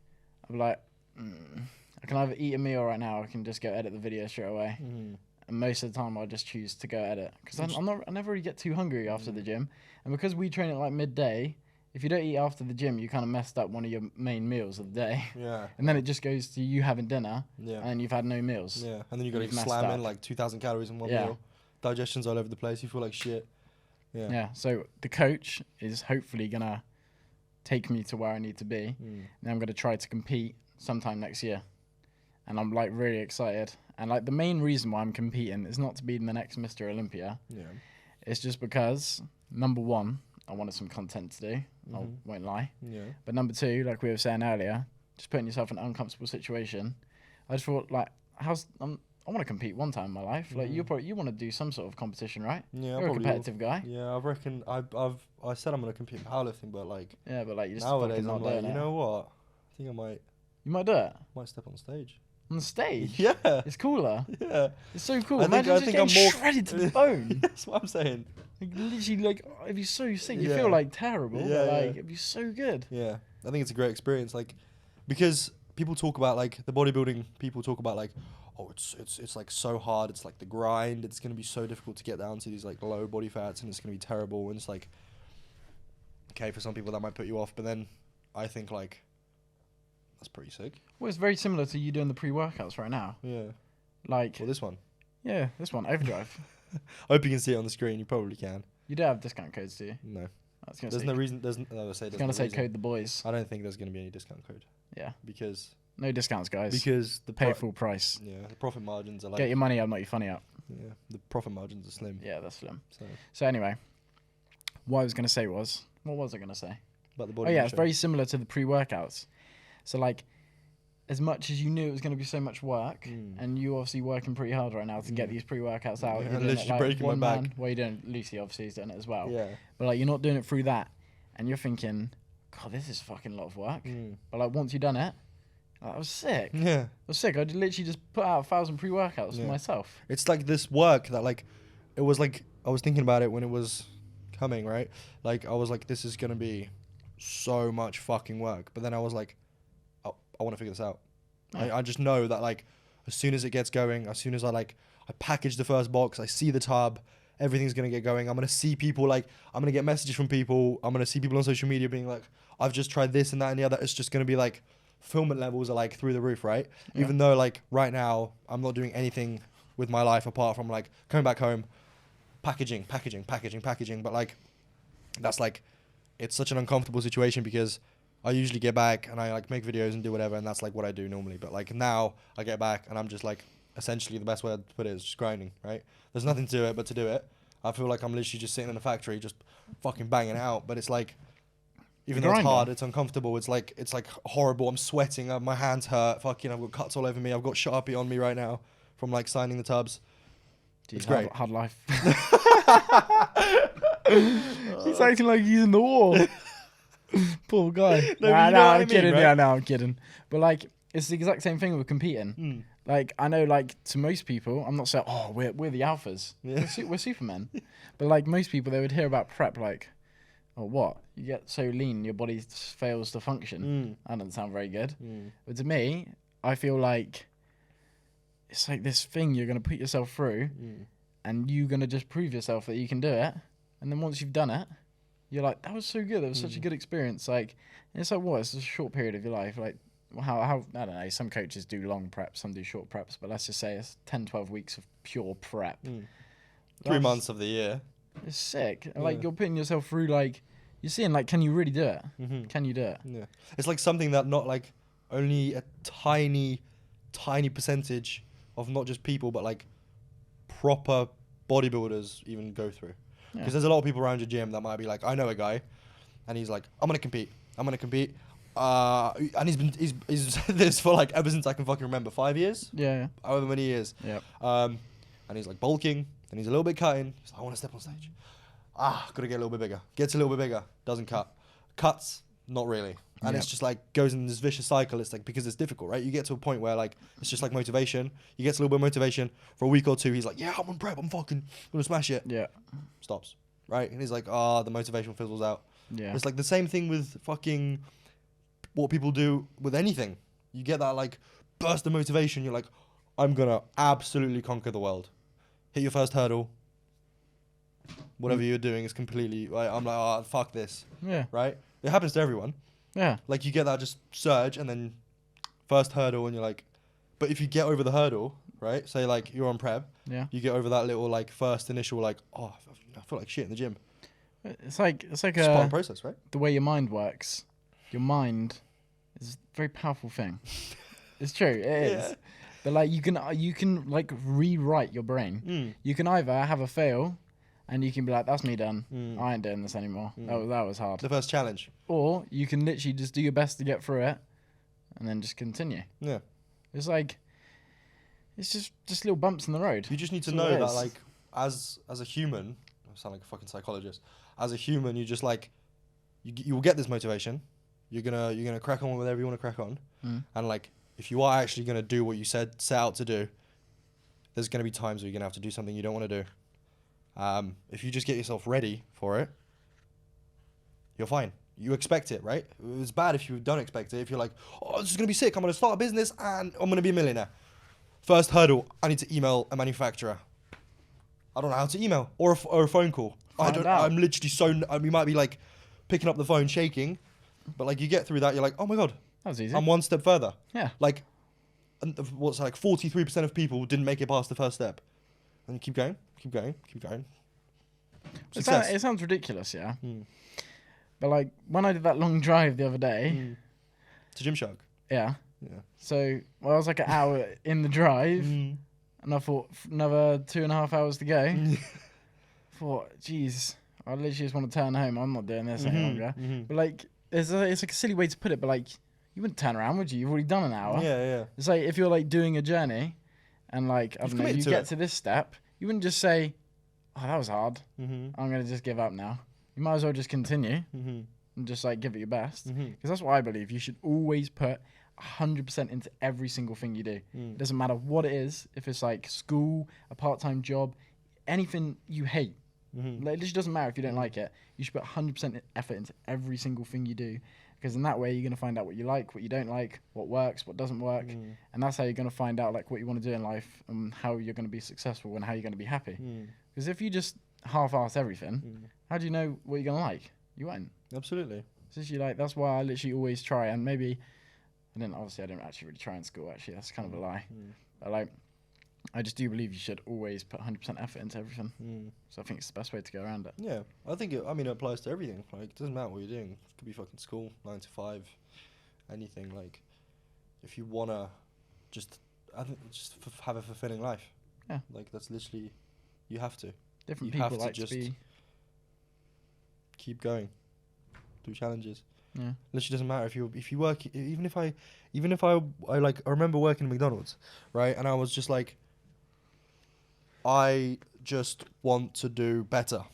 I'm like, I can either eat a meal right now or I can just go edit the video straight away. And most of the time I'll just choose to go edit. Because I never really get too hungry after the gym. And because we train at like midday, if you don't eat after the gym, you kind of messed up one of your main meals of the day. Yeah. And then it just goes to you having dinner and you've had no meals. Yeah. And then you got to slam in like 2,000 calories in one meal. Digestion's all over the place. You feel like shit. Yeah. Yeah. So the coach is hopefully going to take me to where I need to be. And I'm going to try to compete sometime next year. And I'm like really excited. And like the main reason why I'm competing is not to be the next Mr. Olympia. Yeah. It's just because, number one, I wanted some content to do. I won't lie. Yeah. But number two, like we were saying earlier, just putting yourself in an uncomfortable situation. I just thought, like, I want to compete one time in my life. Like you want to do some sort of competition, right? Yeah. You're a competitive guy. Yeah, I reckon I said I'm gonna compete in powerlifting, but like Yeah, but like you just nowadays fucking not I'm like, doing you it. know what? I think I might You might do it step on stage. on the stage. Yeah. It's cooler. Yeah. It's so cool. I Imagine think just I'm getting more shredded to the bone. That's what I'm saying. Like, literally, like it'd be so sick. You Yeah. feel like terrible, Yeah, but like yeah. it'd be so good. Yeah, I think it's a great experience. Like, because people talk about like the bodybuilding. People talk about like, oh, it's like so hard. It's like the grind. It's gonna be so difficult to get down to these like low body fats, and it's gonna be terrible. And it's like, okay, for some people that might put you off, but then I think like that's pretty sick. Well, it's very similar to you doing the pre-workouts right now. Yeah. Like, Well, this one. yeah, this one, Overdrive. I hope you can see it on the screen. You probably can. You do have discount codes, do you? No. I was gonna There's say, no reason. There's no say. I was There's gonna no say reason. code the boys. I don't think there's gonna be any discount code. Yeah. Because No discounts, guys. the Pay full price. Yeah, the profit margins are like Get your money up, not your funny up. yeah, the profit margins are slim. Yeah, that's slim. So, So anyway, what I was gonna say was, what was I gonna say? but the Oh body. yeah, it's very similar to the pre-workouts. So like, as much as you knew it was going to be so much work, and you obviously working pretty hard right now to get these pre-workouts out. Yeah, You're doing it, literally like, breaking my one back. man. Well, you're doing Lucy obviously is doing it as well. Yeah. But like, you're not doing it through that, and you're thinking, God, this is fucking a lot of work. But like, once you've done it, like, I was sick. Yeah. I was sick. I literally just put out 1,000 pre-workouts for myself. It's like this work that like, it was like I was thinking about it when it was coming, right? Like I was like, this is gonna be so much fucking work. But then I was like, oh, I want to figure this out. Yeah. I just know that like, as soon as it gets going, as soon as I package the first box, I see the tub, everything's gonna get going. I'm gonna see people like, I'm gonna get messages from people. I'm gonna see people on social media being like, I've just tried this and that and the other. It's just gonna be like, fulfillment levels are like through the roof, right? Yeah. Even though like right now I'm not doing anything with my life apart from like coming back home, packaging. But like, that's like, it's such an uncomfortable situation because I usually get back and I like make videos and do whatever, and that's like what I do normally. But like now I get back and I'm just like, essentially the best way to put it is just grinding, right? There's nothing to it but to do it. I feel like I'm literally just sitting in a factory just fucking banging it out. But it's like, even though it's hard, it's uncomfortable. It's like horrible. I'm sweating. My hands hurt. Fucking, I've got cuts all over me. I've got Sharpie on me right now from like signing the tubs. Jeez, It's great. Hard life. He's acting like he's in the war. Poor guy. No, but you know what I I'm mean, kidding. right? Yeah, no, I'm kidding. But like, it's the exact same thing with competing. Like, I know, like, to most people, I'm not saying, oh, we're the alphas. Yeah. We're Supermen. But like most people, they would hear about prep like, oh, what? You get so lean, your body fails to function. That doesn't sound very good. But to me, I feel like it's like this thing you're going to put yourself through, and you're going to just prove yourself that you can do it. And then once you've done it, you're like, that was so good. That was such a good experience. Like, it's like, what? It's a short period of your life. Like, how I don't know. Some coaches do long preps, some do short preps. But let's just say it's 10, 12 weeks of pure prep. 3 months of the year. It's sick. And, like, you're putting yourself through, like, you're seeing, like, can you really do it? Can you do it? Yeah. It's like something that not like only a tiny percentage of not just people, but like proper bodybuilders even go through. Because there's a lot of people around your gym that might be like, I know a guy, and he's like, I'm gonna compete. And he's said this for like ever since I can fucking remember, 5 years. Yeah. However many years. Yeah. And he's like bulking, and he's a little bit cutting. He's like, I want to step on stage. Gotta get a little bit bigger. Gets a little bit bigger. Doesn't cut. Cuts, not really. And it's just like goes in this vicious cycle. It's like, because it's difficult, right? You get to a point where like, it's just like motivation. He gets a little bit of motivation for a week or two. He's like, yeah, I'm on prep. I'm fucking gonna smash it. Yeah. Stops. Right? And he's like, the motivation fizzles out. Yeah. It's like the same thing with fucking what people do with anything. You get that like burst of motivation. You're like, I'm gonna absolutely conquer the world. Hit your first hurdle. Whatever you're doing is completely. Like, I'm like, fuck this. Yeah. Right? It happens to everyone. Yeah. Like, you get that just surge, and then first hurdle, and you're like, but if you get over the hurdle, right? Say like you're on prep. Yeah. You get over that little like first initial like, I feel like shit in the gym. It's like It's part of the process, right? the way your mind works. Your mind is a very powerful thing. It's true. It is. But like you can like rewrite your brain. You can either have a fail, and you can be like, "That's me done. I ain't doing this anymore. That was hard." The first challenge. Or you can literally just do your best to get through it, and then just continue. Yeah. It's like, it's just little bumps in the road. You just need to know that, like, as a human, I sound like a fucking psychologist. As a human, you just like, you will get this motivation. You're gonna crack on with whatever you want to crack on, and like, if you are actually gonna do what you set out to do, there's gonna be times where you're gonna have to do something you don't want to do. If you just get yourself ready for it, you're fine. You expect it, right? It's bad if you don't expect it. If you're like, oh, this is going to be sick. I'm going to start a business and I'm going to be a millionaire. First hurdle, I need to email a manufacturer. I don't know how to email or a phone call. I'm literally you might be like picking up the phone shaking, but like you get through that, you're like, oh my God. That was easy. I'm one step further. Yeah. Like, what's like 43% of people didn't make it past the first step. And you keep going. It sounds ridiculous, yeah. But like when I did that long drive the other day, to Gymshark. Yeah. Yeah. So I was like an hour in the drive, and I thought another 2.5 hours to go. Thought, geez, I literally just want to turn home. I'm not doing this any longer. But like, it's like a silly way to put it. But like, you wouldn't turn around, would you? You've already done an hour. Yeah. It's like if you're like doing a journey, and like I don't know, you get to this step, you wouldn't just say, "Oh, that was hard. I'm gonna just give up now." You might as well just continue and just like give it your best, because that's what I believe. You should always put 100% into every single thing you do. It doesn't matter what it is. If it's like school, a part-time job, anything you hate, like, it just doesn't matter if you don't like it. You should put 100% effort into every single thing you do, because in that way you're gonna find out what you like, what you don't like, what works, what doesn't work, and that's how you're gonna find out like what you want to do in life and how you're gonna be successful and how you're gonna be happy. Because if you just half-ass everything, how do you know what you're gonna like? You won't. Absolutely. It's literally like, that's why I literally always try, and maybe I didn't actually really try in school. Actually, that's kind of a lie. But like, I just do believe you should always put 100% effort into everything. So I think it's the best way to go around it. Yeah, I think it applies to everything. Like, it doesn't matter what you're doing. It could be fucking school, 9 to 5, anything. Like, if you wanna just have a fulfilling life. Yeah. Like, that's literally, you have to. Different people like to be. Keep going through challenges. Yeah. Literally doesn't matter if you work. Even if I remember working at McDonald's, right? And I was just like, I just want to do better.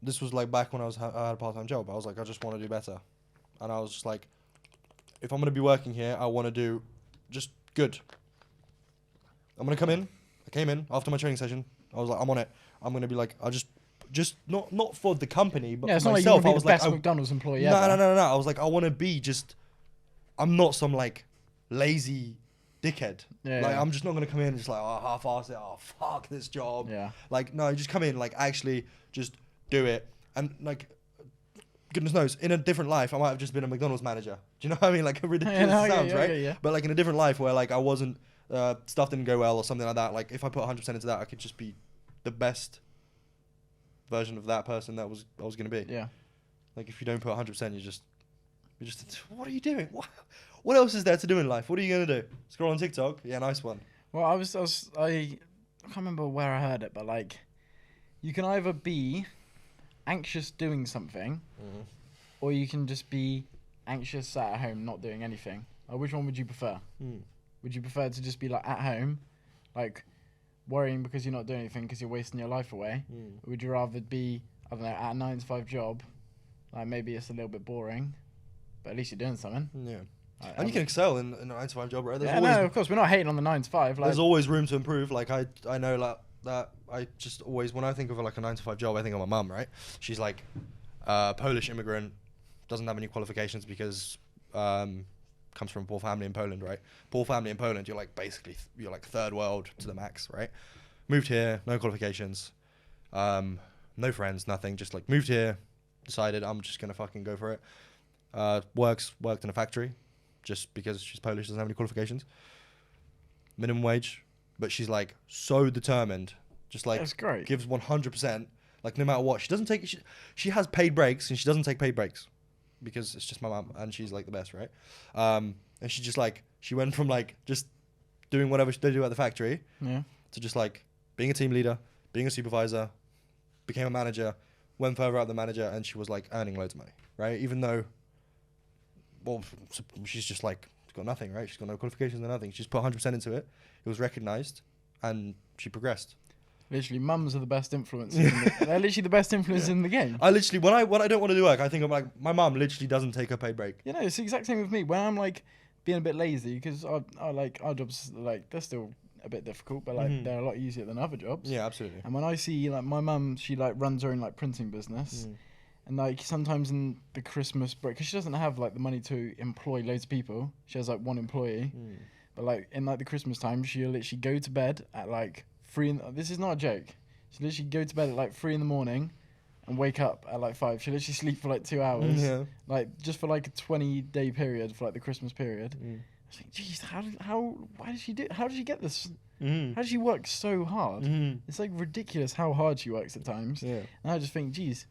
This was like back when I had a part-time job. I was like, I just want to do better, and I was just like, if I'm gonna be working here, I want to do just good. I'm gonna come in. I came in after my training session. I was like, I'm on it. I'm gonna be like, I just not for the company, but it's for not myself. Like you I was the like, best McDonald's employee no. ever. I was like, I want to be just. I'm not some like lazy dickhead. I'm just not gonna come in and just like, oh, half-ass it. Oh, fuck this job. Yeah. Like, no, just come in, like, actually just do it. And like, goodness knows, in a different life, I might have just been a McDonald's manager. Do you know what I mean? Like, ridiculous sounds, right? Yeah. But like in a different life where like I wasn't, stuff didn't go well or something like that. Like, if I put 100% into that, I could just be the best version of that person that I was gonna be. Yeah. Like, if you don't put 100%, you're just, what are you doing? What else is there to do in life? What are you gonna do? Scroll on TikTok? Yeah, nice one. Well, I can't remember where I heard it, but like, you can either be anxious doing something, or you can just be anxious sat at home not doing anything. Which one would you prefer? Would you prefer to just be like at home, like worrying because you're not doing anything because you're wasting your life away? Or would you rather be, I don't know, at a 9 to 5 job, like maybe it's a little bit boring, but at least you're doing something. Yeah. And you can excel in a 9 to 5 job, right? No, of course, we're not hating on the 9 to 5. Like, there's always room to improve. Like, I know like that I just always, when I think of like a 9 to 5 job, I think of my mum, right? She's like Polish immigrant, doesn't have any qualifications because comes from a poor family in Poland, right? Poor family in Poland, you're like basically, you're like third world to the max, right? Moved here, no qualifications, no friends, nothing, just like moved here, decided I'm just gonna fucking go for it. Worked in a factory, just because she's Polish, doesn't have any qualifications. Minimum wage, but she's like so determined, just like that's great. Gives 100%, like no matter what. She doesn't take, she has paid breaks and she doesn't take paid breaks because it's just my mum and she's like the best, right? And she just like, she went from like just doing whatever they do at the factory, Yeah. to just like being a team leader, being a supervisor, became a manager, went further out the manager, and she was like earning loads of money, right? Even though, well, she's just like got nothing, right? She's got no qualifications or nothing. She's put 100% into it. It was recognized, and she progressed. Literally, mums are the best influences. They're literally the best influences in the game. I literally, when I don't want to do work, I think I'm like, my mum literally doesn't take a paid break. You know, it's the exact same with me. When I'm like being a bit lazy, because I like our jobs, like they're still a bit difficult, but like they're a lot easier than other jobs. Yeah, absolutely. And when I see like my mum, she like runs her own like printing business, and like sometimes in the Christmas break, because she doesn't have like the money to employ loads of people, she has like one employee. But like in like the Christmas time, she'll literally go to bed at like 3. This is not a joke. She'll literally go to bed at like 3 in the morning, and wake up at like 5. She'll literally sleep for like 2 hours. Yeah. Like just for like a 20-day period for like the Christmas period. I was like, geez, why did she do? How did she get this? How does she work so hard? It's like ridiculous how hard she works at times. Yeah. And I just think, geez,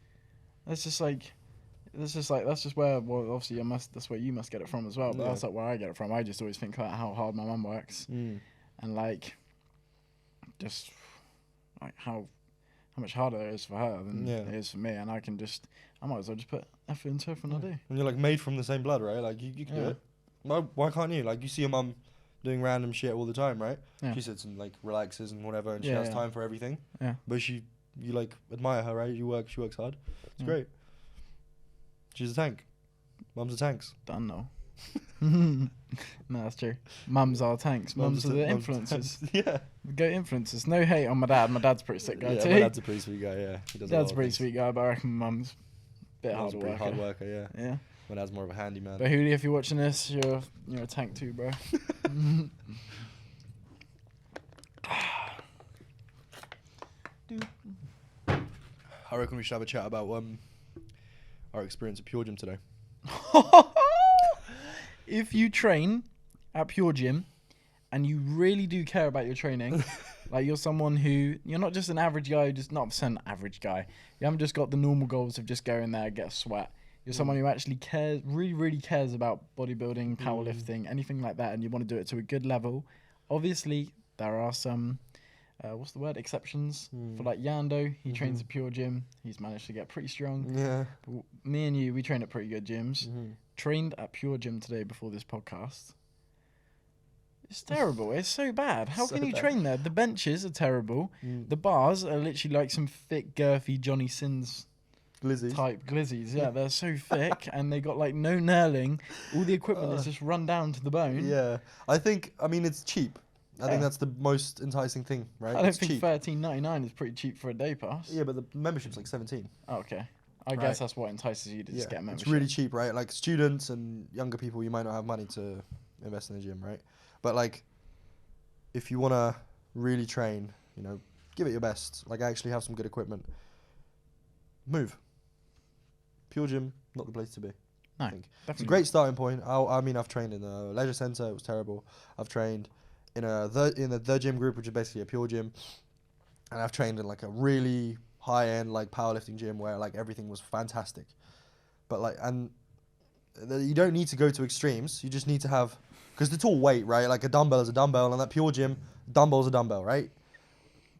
that's just where, well, obviously that's where you must get it from as well. But that's like where I get it from. I just always think about how hard my mum works, and like, just like how much harder it is for her than it is for me. And I might as well just put effort into everything I do. And you're like made from the same blood, right? Like you can do it. Why can't you? Like you see your mum doing random shit all the time, right? Yeah. She sits and like relaxes and whatever, and she has time for everything. Yeah. But you like admire her, right? She works hard. It's great. She's a tank. Mums are tanks. Done no. No, that's true. Mums are tanks. Mums are the influencers. Yeah. Go influencers. No hate on my dad. My dad's a pretty sick guy too. My dad's a pretty sweet guy. Yeah. He does. Dad's a pretty sweet guy, but I reckon mum's a bit Mum's a pretty hard worker. Yeah. Yeah. My dad's more of a handyman. But Hooli, if you're watching this, you're a tank too, bro. I reckon we should have a chat about our experience at Pure Gym today. If you train at Pure Gym and you really do care about your training, like you're someone you're not just an average guy, just not an average guy. You haven't just got the normal goals of just go in there, get a sweat. You're someone who actually cares, really, really cares about bodybuilding, powerlifting, anything like that, and you want to do it to a good level. Obviously, there are some, exceptions. For like Yando, he trains at Pure Gym. He's managed to get pretty strong. Yeah. But me and you, we train at pretty good gyms. Trained at Pure Gym today before this podcast. It's terrible. It's so bad. How can you train there? The benches are terrible. The bars are literally like some thick, girthy Johnny Sins type glizzies. Yeah, they're so thick, and they got like no knurling. All the equipment is just run down to the bone. Yeah. I mean, it's cheap. I think that's the most enticing thing, right? I don't think $13.99 is pretty cheap for a day pass. Yeah, but the membership's like 17. Oh, okay. I guess that's what entices you to just get a membership. It's really cheap, right? Like students and younger people, you might not have money to invest in a gym, right? But like, if you want to really train, give it your best. Like actually have some good equipment. Move. Pure Gym, not the place to be. No, I think. It's a great starting point. I've trained in a leisure center. It was terrible. I've trained in the gym group, which is basically a Pure Gym, and I've trained in like a really high-end like powerlifting gym where like everything was fantastic. But like, and you don't need to go to extremes. You just need to have, because it's all weight, right? Like a dumbbell is a dumbbell, and that Pure Gym, dumbbell's a dumbbell, right?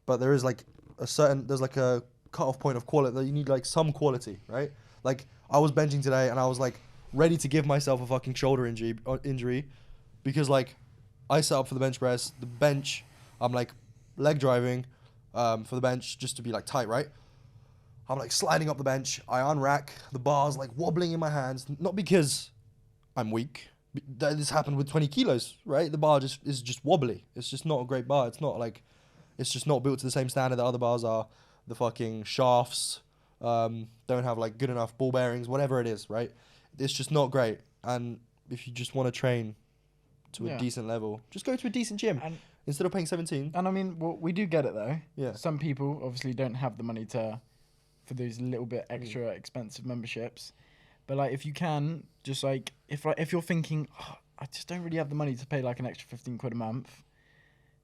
But there is like there's like a cut-off point of quality that you need like some quality, right? Like I was benching today and I was like ready to give myself a fucking shoulder injury because like I set up for the bench press, the bench, I'm like leg driving for the bench just to be like tight, right? I'm like sliding up the bench, I unrack, the bar's like wobbling in my hands, not because I'm weak. This happened with 20 kilos, right? The bar is just wobbly. It's just not a great bar. It's just not built to the same standard that other bars are. The fucking shafts don't have like good enough ball bearings, whatever it is, right? It's just not great. And if you just want to train to a decent level, just go to a decent gym instead of paying 17. And I mean, we do get it though. Yeah. Some people obviously don't have the money for those little bit extra expensive memberships. But like, if you can, just like, if you're thinking, I just don't really have the money to pay like an extra 15 quid a month,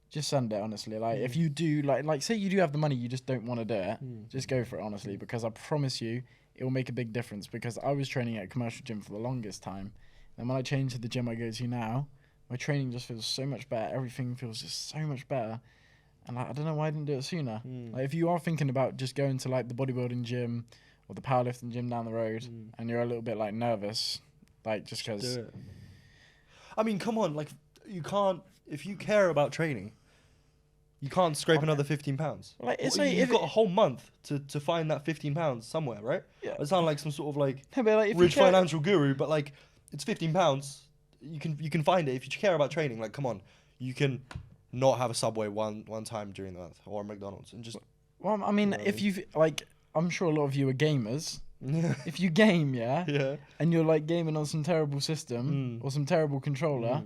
just send it, honestly. Like, if you do, like say you do have the money, you just don't want to do it, just go for it, honestly, because I promise you, it will make a big difference. Because I was training at a commercial gym for the longest time, and when I changed to the gym I go to now, my training just feels so much better. Everything feels just so much better. And I don't know why I didn't do it sooner. Like, if you are thinking about just going to like the bodybuilding gym or the powerlifting gym down the road, and you're a little bit like nervous, like just because. I mean, come on, like you can't. If you care about training, you can't scrape another 15 pounds. Like, it's Well, like you've got a whole month to find that 15 pounds somewhere, right? Yeah. I sound like some sort of like No, but like, if rich you care, financial guru, but like it's 15 pounds. You can find it if you care about training. Like, come on, you can not have a Subway one time during the month or a McDonald's and just. Well, I mean, You know what I if mean? you've like, I'm sure a lot of you are gamers. Yeah. If you game, Yeah. and you're like gaming on some terrible system or some terrible controller,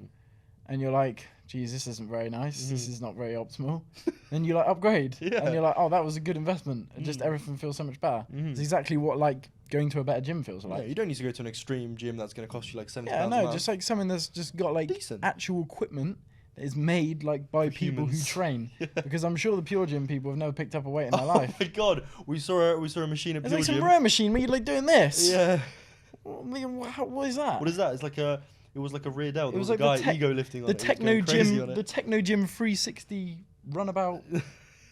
and you're like, geez, this isn't very nice. This is not very optimal. Then you like upgrade, and you're like, oh, that was a good investment. And just everything feels so much better. It's exactly what like going to a better gym feels like. Yeah, you don't need to go to an extreme gym that's going to cost you like 70 Yeah, pounds a no, month. just like something that's just got like Decent. actual equipment that is made like by For people who humans. train. Because I'm sure the pure gym people have never picked up a weight in their Oh life. my god, we saw a machine at It's Pure like some Gym. row machine where you're like doing this. Yeah. What is that? What is that? It's like a. It was like a rear delt. There was like a guy the tech- ego lifting on The it. He was techno going crazy gym, on it. the techno gym 360 runabout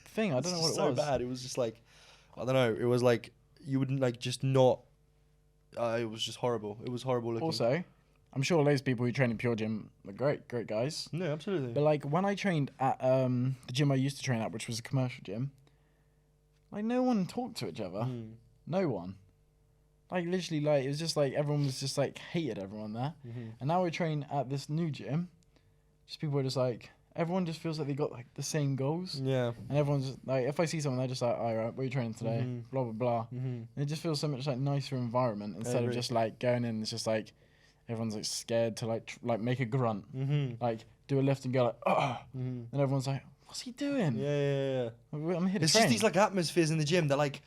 thing. I don't know what it so was. bad. It was just like, I don't know. It was like you wouldn't like just not. It was just horrible. It was horrible looking. Also, I'm sure those people who train in Pure Gym are great guys. No, absolutely. But like when I trained at the gym I used to train at, which was a commercial gym, like no one talked to each other. No one. Like literally, like it was just like everyone was just like hated everyone there. And now we train at this new gym. Just people are just like everyone just feels like they got like the same goals. Yeah. And everyone's just, like, if I see someone, they're just like, all right, where are you training today? Blah blah blah. And it just feels so much like nicer environment instead of agree. just like going in. It's just like everyone's like scared to like like make a grunt, like do a lift and go like, oh, and everyone's like, what's he doing? Yeah. I'm here to It's train. just these like atmospheres in the gym that like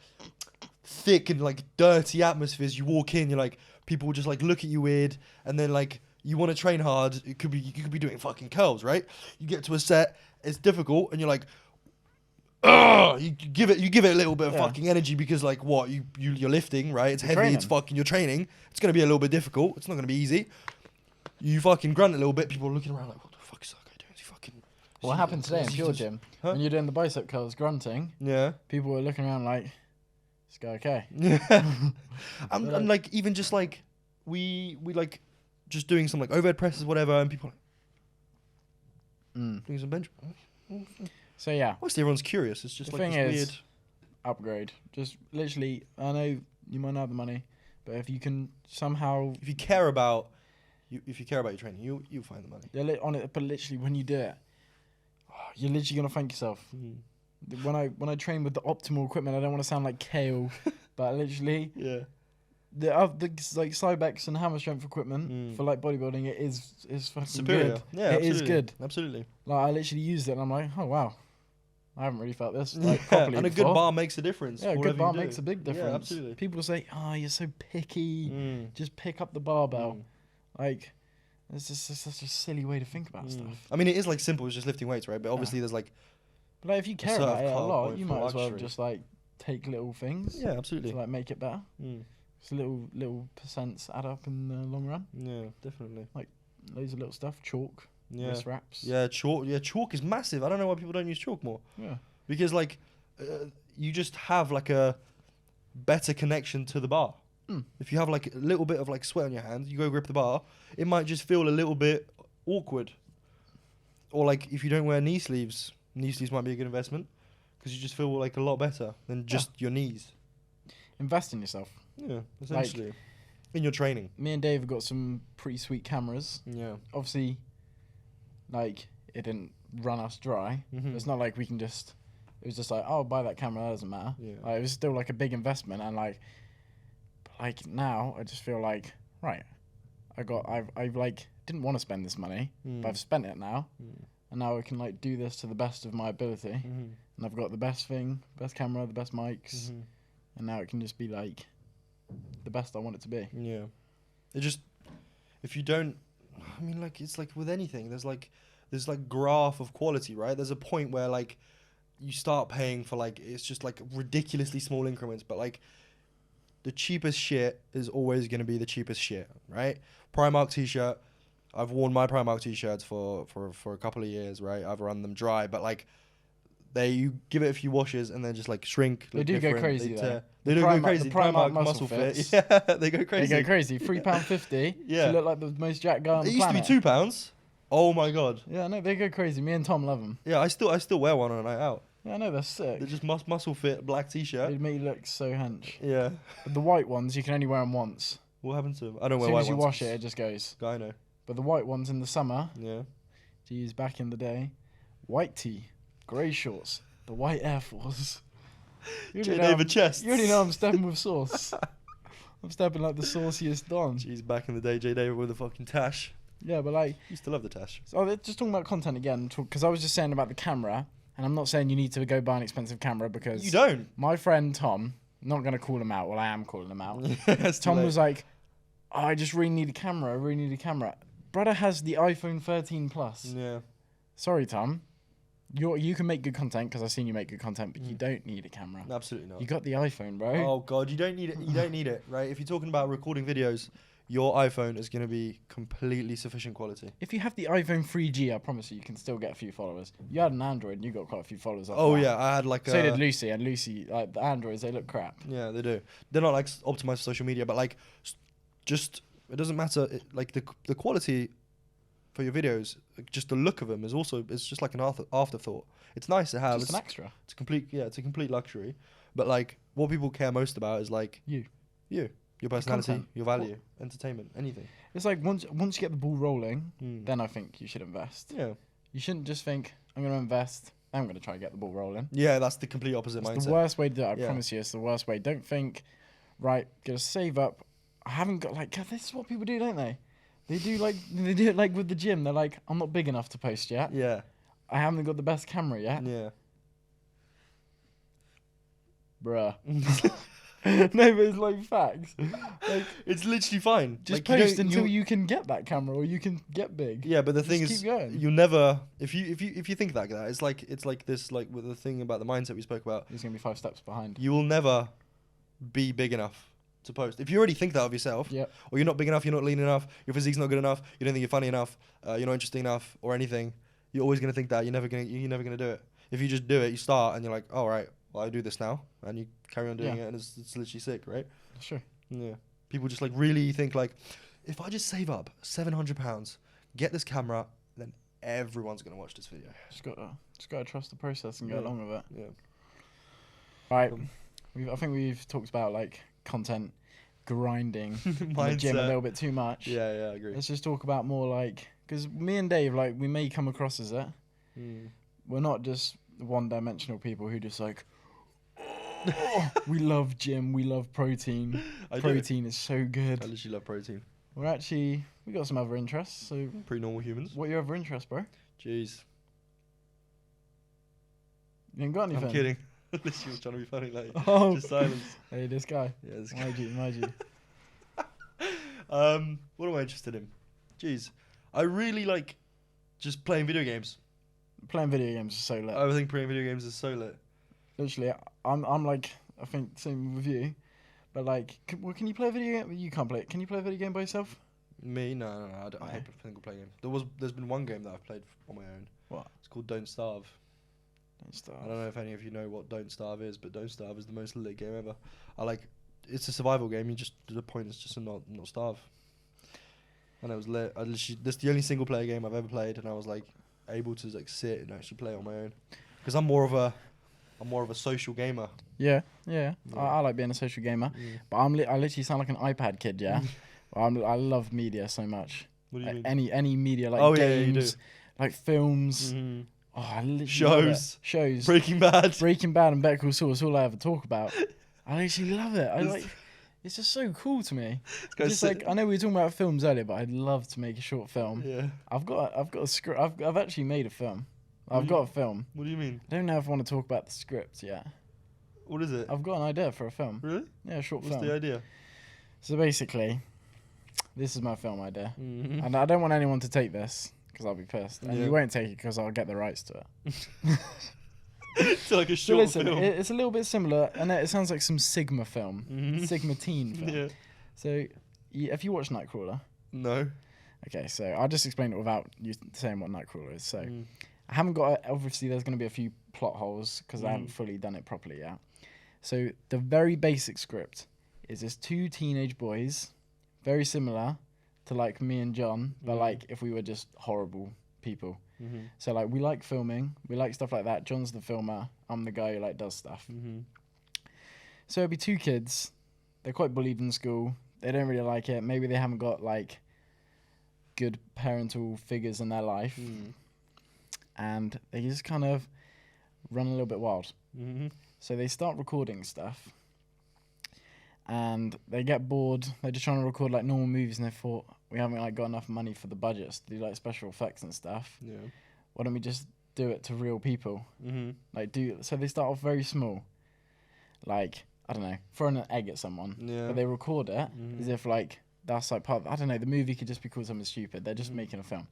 thick and like dirty atmospheres. You walk in, you're like people just like look at you weird, and then like you want to train hard. You could be doing fucking curls, right? You get to a set, it's difficult, and you're like, ugh, you give it a little bit of fucking energy because like what you're lifting, right? It's heavy, training. it's fucking you're training. It's gonna be a little bit difficult. It's not gonna be easy. You fucking grunt a little bit. People are looking around like, what the fuck is that guy doing? Is he fucking? What happened today in is he Pure just- Gym Huh? when you're doing the bicep curls, grunting? Yeah. People were looking around like, this guy okay? Yeah. and like even just like we like just doing some like overhead presses, whatever, and people like doing some bench. So yeah, Obviously, everyone's curious. It's just The like thing this is- weird. upgrade. Just literally, I know you might not have the money, but if you can somehow, If you care about your training, you'll find the money. on it, but literally when you do it, you're literally gonna thank yourself. When I train with the optimal equipment, I don't want to sound like Kale, but literally Yeah. the like Cybex and hammer strength equipment for like bodybuilding, it is fucking Superior. good. Yeah, It is absolutely. good. Absolutely. Like I literally used it and I'm like, oh wow, I haven't really felt this Yeah. like properly And a before. good bar makes a difference. Yeah, a for good whatever you bar do. makes a big difference. Yeah, absolutely. People say, oh, you're so picky. Just pick up the barbell. Like, it's just such a silly way to think about stuff. I mean, it is like simple. It's just lifting weights, right? But obviously, there's like But like, if you care sort of about it a cut lot, point you for might as well luxury. just like take little things yeah, absolutely. to like make it better. Just little percents add up in the long run. Yeah, definitely. Loads of little stuff, chalk, Yeah. wrist wraps. Yeah, chalk. Yeah, chalk is massive. I don't know why people don't use chalk more. Yeah. Because like you just have like a better connection to the bar. If you have like a little bit of like sweat on your hand, you go grip the bar, it might just feel a little bit awkward. Or like if you don't wear knee sleeves might be a good investment because you just feel like a lot better than just your knees. Invest in yourself. Yeah, essentially. In your training. Me and Dave have got some pretty sweet cameras. Yeah. Obviously, like it didn't run us dry. It's not like we can just. It was just like, oh, buy that camera. That doesn't matter. Yeah. Like, it was still like a big investment, and like now I just feel like right. I like didn't want to spend this money, but I've spent it now, and now I can like do this to the best of my ability, and I've got the best camera, the best mics, and now it can just be like the best I want it to be. Yeah. It just, if you don't, I mean, like, it's like with anything, there's like graph of quality, right? There's a point where like you start paying for like, it's just like ridiculously small increments, but like the cheapest shit is always going to be the cheapest shit, right? Primark t-shirt, I've worn my Primark t-shirts for a couple of years, right? I've run them dry, but like you give it a few washes and then just like shrink. They do go crazy though. They do go crazy. The Primark muscle fits. Yeah, they go crazy. They go crazy. £3.50. Yeah. You look like the most jacked guy on It the used planet. to be £2. Oh my god. Yeah, no, they go crazy. Me and Tom love them. Yeah, I still wear one on a night out. Yeah, I know, they're sick. They're just muscle fit black t-shirt. They make you look so hench. Yeah. But the white ones, you can only wear them once. What happened to them? I don't As wear soon white as you ones. wash it, it just goes. I know. But the white ones in the summer, Yeah. to use back in the day, white tee, grey shorts, the white Air Force. David chest. You already know I'm stepping with sauce. I'm stepping like the sauciest Don. Jeez, back in the day, J. David with the fucking tash. Yeah, but like... Used to love the tash. So they're just talking about content again, because I was just saying about the camera, and I'm not saying you need to go buy an expensive camera because... You don't. My friend Tom, not going to call him out, well, I am calling him out. Tom Tom was like, oh, I just really need a camera, I really need a camera. Brother has the iPhone 13 Plus. Yeah. Sorry, Tom. You can make good content, because I've seen you make good content, but you don't need a camera. Absolutely not. You got the iPhone, bro. Oh god, you don't need it. You don't need it, right? If you're talking about recording videos, your iPhone is going to be completely sufficient quality. If you have the iPhone 3G, I promise you can still get a few followers. You had an Android and you got quite a few followers. Oh that. yeah, I had like So did Lucy, and Lucy, like the Androids, they look crap. Yeah, they do. They're not like optimized for social media, but like just it doesn't matter. Like the quality for your videos, like, just the look of them is just like an afterthought. It's nice to have. Just an extra. It's a complete luxury. But like what people care most about is like You. Your personality, Content. your value, entertainment, anything. It's like once you get the ball rolling, Mm. then I think you should invest. Yeah. You shouldn't just think, I'm going to invest, I'm going to try and get the ball rolling. Yeah, that's the complete opposite It's mindset. the worst way to do it, I Yeah. promise you. It's the worst way. Don't think, right, going to save up. I haven't got, like, God, this is what people do, don't they? They do it like with the gym. They're like, I'm not big enough to post yet. Yeah. I haven't got the best camera yet. Yeah. Bruh. No, but it's like facts. Like, It's literally fine. just Like, post until you can get that camera or you can get big. Yeah, but the Just thing keep is, going. you never. If you think like that, it's like this, like with the thing about the mindset we spoke about. He's going to be 5 steps behind. You will never be big enough to post. If you already think that of yourself, Yep. or you're not big enough, you're not lean enough, your physique's not good enough, you don't think you're funny enough, you're not interesting enough, or anything, you're always gonna think that you're never gonna do it. If you just do it, you start and you're like, all right, well I do this now, and you carry on doing Yeah. it, and it's literally sick, right? Sure. Yeah. People just like really think like, if I just save up £700, get this camera, then everyone's gonna watch this video. Just gotta trust the process and go Yeah. along with it. Yeah. Right. I think we've talked about like content grinding in the gym a Mindset. little bit too much. Yeah, I agree. Let's just talk about more like, because me and Dave, like, we may come across as it. We're not just one-dimensional people who just like, oh, we love gym, we love protein. Protein is so I good. literally love protein. We got some other interests. So, Pretty normal humans. what are your other interests, bro? Jeez. You ain't got anything? I'm kidding. Literally was trying to be funny, like, Oh. just silence. Hey, this guy. Yeah, this Mind you. What am I interested in? Jeez. I really like just playing video games. Playing video games is so lit. I think playing video games is so lit. Literally, I'm like, I think same with you, but like, can you play a video game? You can't play it. Can you play a video game by yourself? Me? No. I No. hate single play game. There's been one game that I've played on my own. What? It's called Don't Starve. Don't start. I don't know if any of you know what Don't Starve is, but Don't Starve is the most lit game ever. It's a survival game. The point is just to not starve. And it was lit. This is the only single player game I've ever played, and I was like able to like sit and actually play it on my own. Because I'm more of a social gamer. Yeah. Yeah. I like being a social gamer, but I literally sound like an iPad kid. Yeah. But I love media so much. What do you mean? Any media like Oh, yeah, you games, do. like films. Mhm. Oh, I literally love it. Shows. Breaking Bad. Breaking Bad and Better Call Saul is all I ever talk about. I actually love it. It's just so cool to me. Just like, I know we were talking about films earlier, but I'd love to make a short film. Yeah. I've got a script. I've actually made a film. I've got a film. What do you mean? I don't know if I want to talk about the script yet. What is it? I've got an idea for a film. Really? Yeah, a short What's film. the idea? So basically, this is my film idea, Mm-hmm. and I don't want anyone to take this because I'll be pissed, and Yeah. you won't take it because I'll get the rights to it. It's like a So short listen, film. it's a little bit similar, and it sounds like some Sigma film, Mhm. Sigma teen film. Yeah. So, if you watch Nightcrawler, No. Okay, so I'll just explain it without you saying what Nightcrawler is. So Mm. I haven't got. Obviously, there's going to be a few plot holes because I haven't Mm. fully done it properly yet. So the very basic script is there's two teenage boys, very similar to like me and John, but Mm. like if we were just horrible people. Mm-hmm. So like we like filming, we like stuff like that. John's the filmer, I'm the guy who like does stuff. Mm-hmm. So it'd be two kids. They're quite bullied in school. They don't really like it. Maybe they haven't got like good parental figures in their life, Mm. and they just kind of run a little bit wild. Mm-hmm. So they start recording stuff, and they get bored. They're just trying to record like normal movies, and they thought we haven't like got enough money for the budgets to do like special effects and stuff. Yeah. Why don't we just do it to real people? Mm-hmm. So they start off very small, like I don't know, throwing an egg at someone, Yeah. but they record it Mhm. as if like that's like part of, I don't know, the movie could just be called something stupid. They're just Mhm. making a film.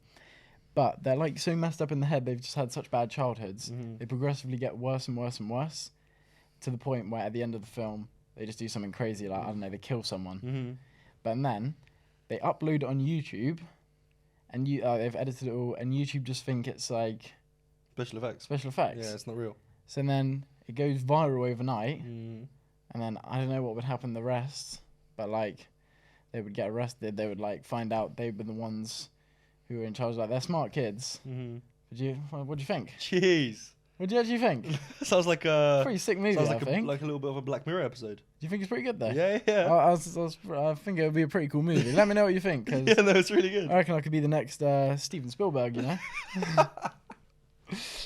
But they're like so messed up in the head, they've just had such bad childhoods. Mhm. They progressively get worse and worse and worse to the point where at the end of the film, they just do something crazy, like, I don't know, they kill someone. Mm-hmm. But then they upload it on YouTube, and they've edited it all, and YouTube just think it's like Special effects. special effects. Yeah, it's not real. So then it goes viral overnight, Mm. and then I don't know what would happen the rest, but like they would get arrested. They would like find out they were the ones who were in charge. Like they're smart kids. Mm-hmm. What do you think? Jeez. What do you actually think? Sounds like a Pretty sick movie, sounds I like think. like a little bit of a Black Mirror episode. Do you think it's pretty good though? Yeah, yeah. I think it would be a pretty cool movie. Let me know what you think. 'Cause Yeah, no, it's really good. I reckon I could be the next Steven Spielberg, you know?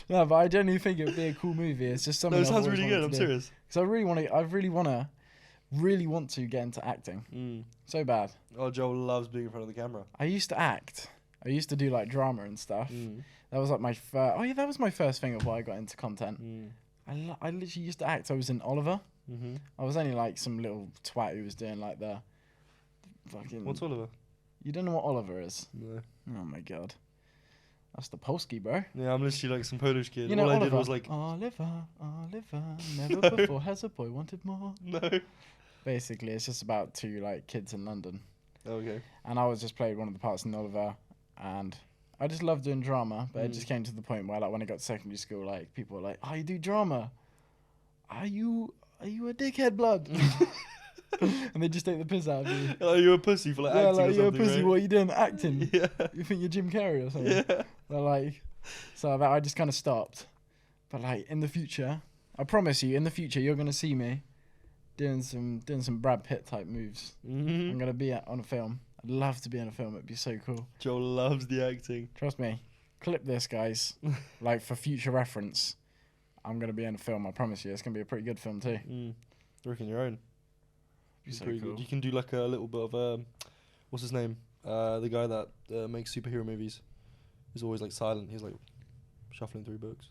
No, but I genuinely think it would be a cool movie. It's just something. No, it sounds really good. I'm serious. Because I really want to get into acting Mm. so bad. Oh, Joel loves being in front of the camera. I used to act. I used to do like drama and stuff. Mm. That was like my first. Oh yeah, that was my first thing of why I got into content. Mm. I literally used to act. I was in Oliver. Mm-hmm. I was only like some little twat who was doing like the fucking. What's Oliver? You don't know what Oliver is? No. Oh my god, that's the Polski, bro. Yeah, I'm literally like some Polish kid. You know All I Oliver. did was like, Oliver, never No. before has a boy wanted more. no. Basically, it's just about two like kids in London, Okay. and I was just played one of the parts in Oliver, and I just loved doing drama. But it just came to the point where like when I got to secondary school, like people were like, "Oh, you do drama? Are you a dickhead, blood?" And they just take the piss out of you. Oh, you're a pussy for like Yeah, acting like or you're a something, pussy. right? What are you doing? Acting? Yeah. You think you're Jim Carrey or something? Yeah. They're like, so that I just kind of stopped. But like in the future, I promise you, in the future, you're gonna see me doing some Brad Pitt type moves. Mm-hmm. I'm gonna be on a film. I'd love to be in a film. It'd be so cool. Joel loves the acting. Trust me. Clip this, guys. Like for future reference. I'm gonna be in a film. I promise you. It's gonna be a pretty good film too. Mm. You reckon your own? Be so Pretty cool. good. You can do like a little bit of what's his name? The guy that makes superhero movies. He's always like silent. He's like shuffling through books.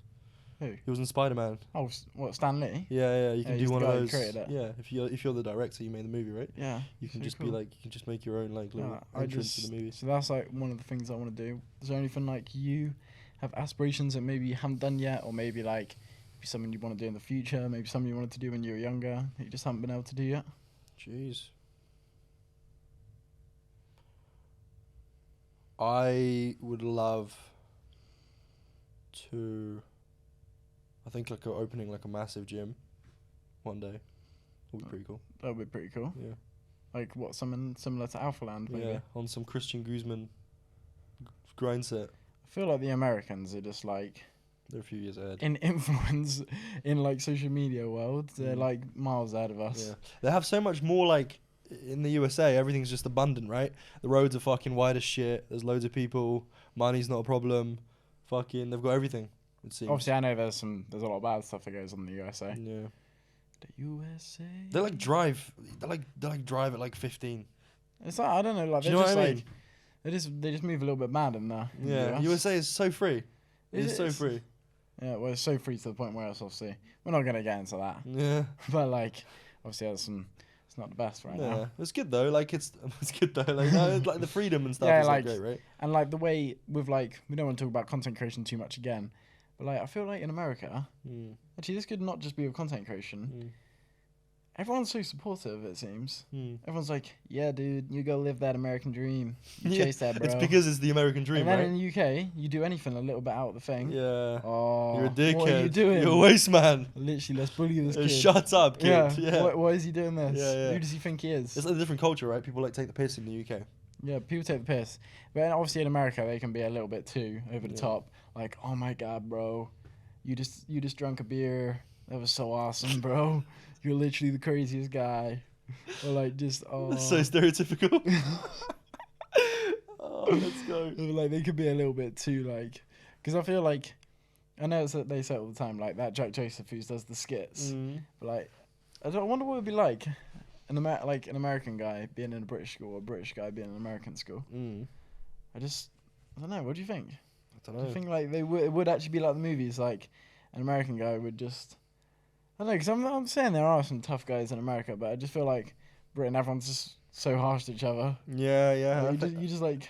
Who? He was in Spider-Man. Oh, what? Stan Lee? Yeah, yeah. You can he's do one the of guy who those. created it. Yeah, if you're the director, you made the movie, right? Yeah. You can so just cool. be like, you can just make your own like little Yeah, entrance to the movie. So that's like one of the things I want to do. Is there anything like you have aspirations that maybe you haven't done yet, or maybe like something you want to do in the future, maybe something you wanted to do when you were younger that you just haven't been able to do yet? Jeez. I would love to. I think like opening like a massive gym one day would be pretty cool. That would be pretty cool. Yeah. Like what, something similar to Alpha Land, maybe? Yeah, on some Christian Guzman grind set. I feel like the Americans are just like They're a few years ahead. in influence in like social media world. They're Mm. like miles ahead of us. Yeah. They have so much more like in the USA, everything's just abundant, right? The roads are fucking wide as shit. There's loads of people. Money's not a problem. Fucking, they've got everything. It seems. Obviously, I know there's a lot of bad stuff that goes on in the USA. Yeah. The USA. They like drive. They like drive at like 15. It's like, I don't know. Like Do they're you know just what I like mean? they just move a little bit mad in there. in the Yeah. US. USA is so free. It It's so is. free. Yeah, well, it's so free to the point where it's obviously we're not gonna get into that, Yeah. but like obviously it's not the best right Yeah. now. It's good though. Like it's good though. Like no, it's like the freedom and stuff Yeah, is like like- great, right? And like the way with like we don't want to talk about content creation too much again, but like I feel like in America, Mm. actually this could not just be with content creation. Mm. Everyone's so supportive, it seems. Hmm. Everyone's like, yeah, dude, you go live that American dream. You Yeah, chase that, bro. it's because it's the American dream, and then right? in the UK, you do anything a little bit out of the thing. Yeah. Oh, You're a dickhead. what are you doing? You're a waste man. Literally, let's bully this kid. Shut up, kid. Yeah. Why is he doing this? Yeah, yeah. Who does he think he is? It's like a different culture, right? People like take the piss in the UK. Yeah, people take the piss. But then obviously in America, they can be a little bit too over the top. Like, oh my God, bro. You just drank a beer. That was so awesome, bro. You're literally the craziest guy. Or like just, oh. That's so stereotypical. Oh, let's go. Like they could be a little bit too like, because I feel like, I know it's that they say it all the time, like that Jack Joseph who does the skits. But like, I wonder what it'd be like, an American guy being in a British school or a British guy being in an American school. I don't know. What do you think? I don't know. Do you think like it would actually be like the movies, like an American guy would just, I don't know, because I'm saying there are some tough guys in America, but I just feel like Britain, everyone's just so harsh to each other. Yeah, yeah. Like, you just like,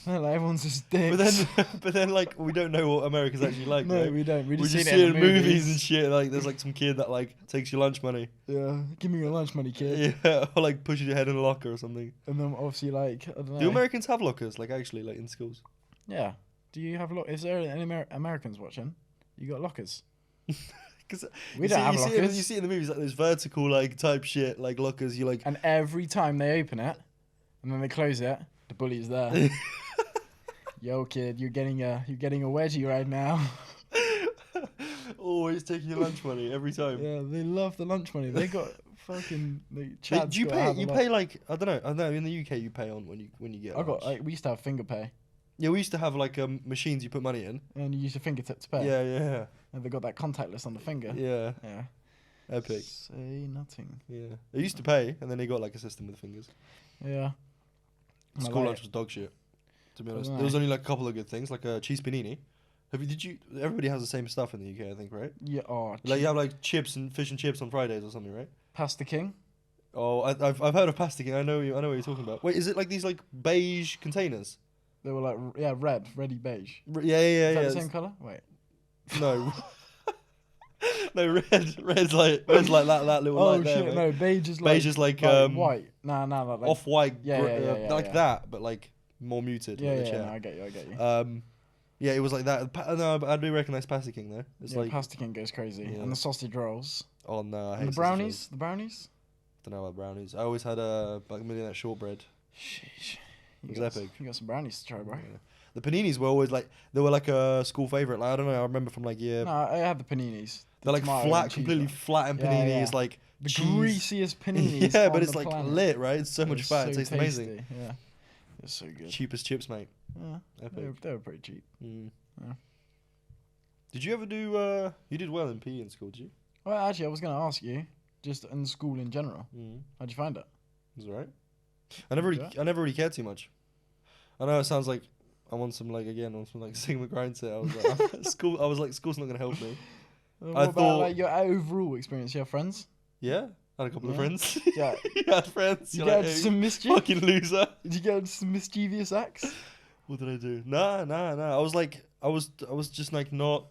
no, like everyone's just dicks. But then, like, we don't know what America's actually like. No, right? we don't. We just see see it in the movies and shit. Like, there's like some kid that like takes your lunch money. Yeah, give me your lunch money, kid. Yeah, or like pushes your head in a locker or something. And then obviously like, I don't know. Do Americans have lockers? Like actually, like in schools? Yeah. Do you have Is there any Americans watching? You got lockers? Because We don't have lockers. You see it in the movies like those vertical like type shit like lockers. You like. And every time they open it, and then they close it, the bully's there. Yo, kid, you're getting a wedgie right now. Always taking your lunch money every time. Yeah, they love the lunch money. They got fucking. Do you pay? You pay like I don't know. In the UK, you pay on when you get. We used to have finger pay. Yeah, we used to have like machines you put money in. And you use your fingertip to pay. Yeah, yeah. And they got that contactless on the finger. Yeah. Yeah. Epic. Say nothing. Yeah. They used to pay, and then they got like a system with the fingers. Yeah. School lunch was dog shit. To be honest, there was only like a couple of good things, like a cheese panini. Everybody has the same stuff in the UK, I think, right? Yeah. Oh. Like you have like chips and fish and chips on Fridays or something, right? Pasta King. Oh, I've heard of pasta king. I know what you're talking about. Wait, is it like these like beige containers? They were like ready beige. Yeah. Is that the same color? Wait. No. No, red's like that little light there. Shit! No, beige is like white. Nah, like off white. Yeah, like that, but like more muted. Yeah, like the yeah. chair. No, I get you. Yeah, it was like that. No, but I do recognise Pasta King though. It's like Pasta King goes crazy, Yeah. and the sausage rolls. Oh no, I hate And the brownies. The brownies. Don't know about brownies. I always had like millionaire shortbread. Sheesh. It was epic. You got some brownies to try, bro. Yeah. The paninis were always like they were like a school favourite. Like I don't know. I remember from like No, I had the paninis. they're like tomato completely and cheese flat and Yeah, panini yeah. is like The cheese. greasiest paninis. Yeah, on but it's the like planet. lit, right? It's so much It's fat. so It tastes tasty. amazing. Yeah, it's so good. Cheapest chips, mate. Yeah, Epic. they were pretty cheap. Mm. Yeah. Did you ever do? You did well in PE in school, did you? Well, actually, I was going to ask you, just in school in general, how'd you find it? It was alright. I never really cared too much. I know it sounds like I'm on some like Sigma grind set. I was like, school's not gonna help me. What about like your overall experience? You have friends? Yeah, I had a couple of friends. Yeah. You had friends. Did you You're get like, hey, some mischief? fucking loser. Did you get some mischievous acts? What did I do? Nah. I was just like not.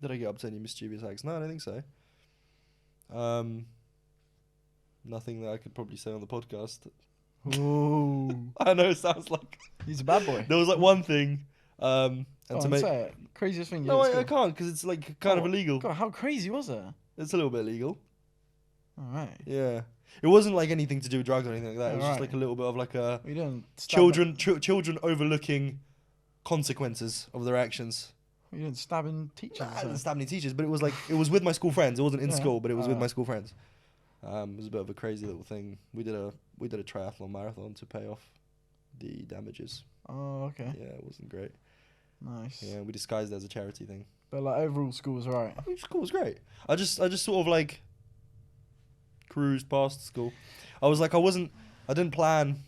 Did I get up to any mischievous acts? No, I don't think so. Nothing that I could probably say on the podcast. Ooh. I know it sounds like He's a bad boy. there was like one thing. And Go to on, make say it. Craziest thing you no, did at I school. can't because it's like kind of illegal. God, how crazy was it? It's a little bit illegal. Alright. Yeah, it wasn't like anything to do with drugs or anything like that. It was just Alright. like a little bit of like a We didn't stab children overlooking consequences of their actions. We didn't stabbing teachers. Nah, I so. didn't stab any teachers, but it was with my school friends. It wasn't in Yeah. school, but it was with Oh. my school friends. It was a bit of a crazy little thing. We did a triathlon marathon to pay off the damages. Oh, okay. Yeah, it wasn't great. Nice. Yeah, we disguised it as a charity thing. But like overall, school was alright. I mean, school was great. I just sort of like cruised past school. I didn't plan.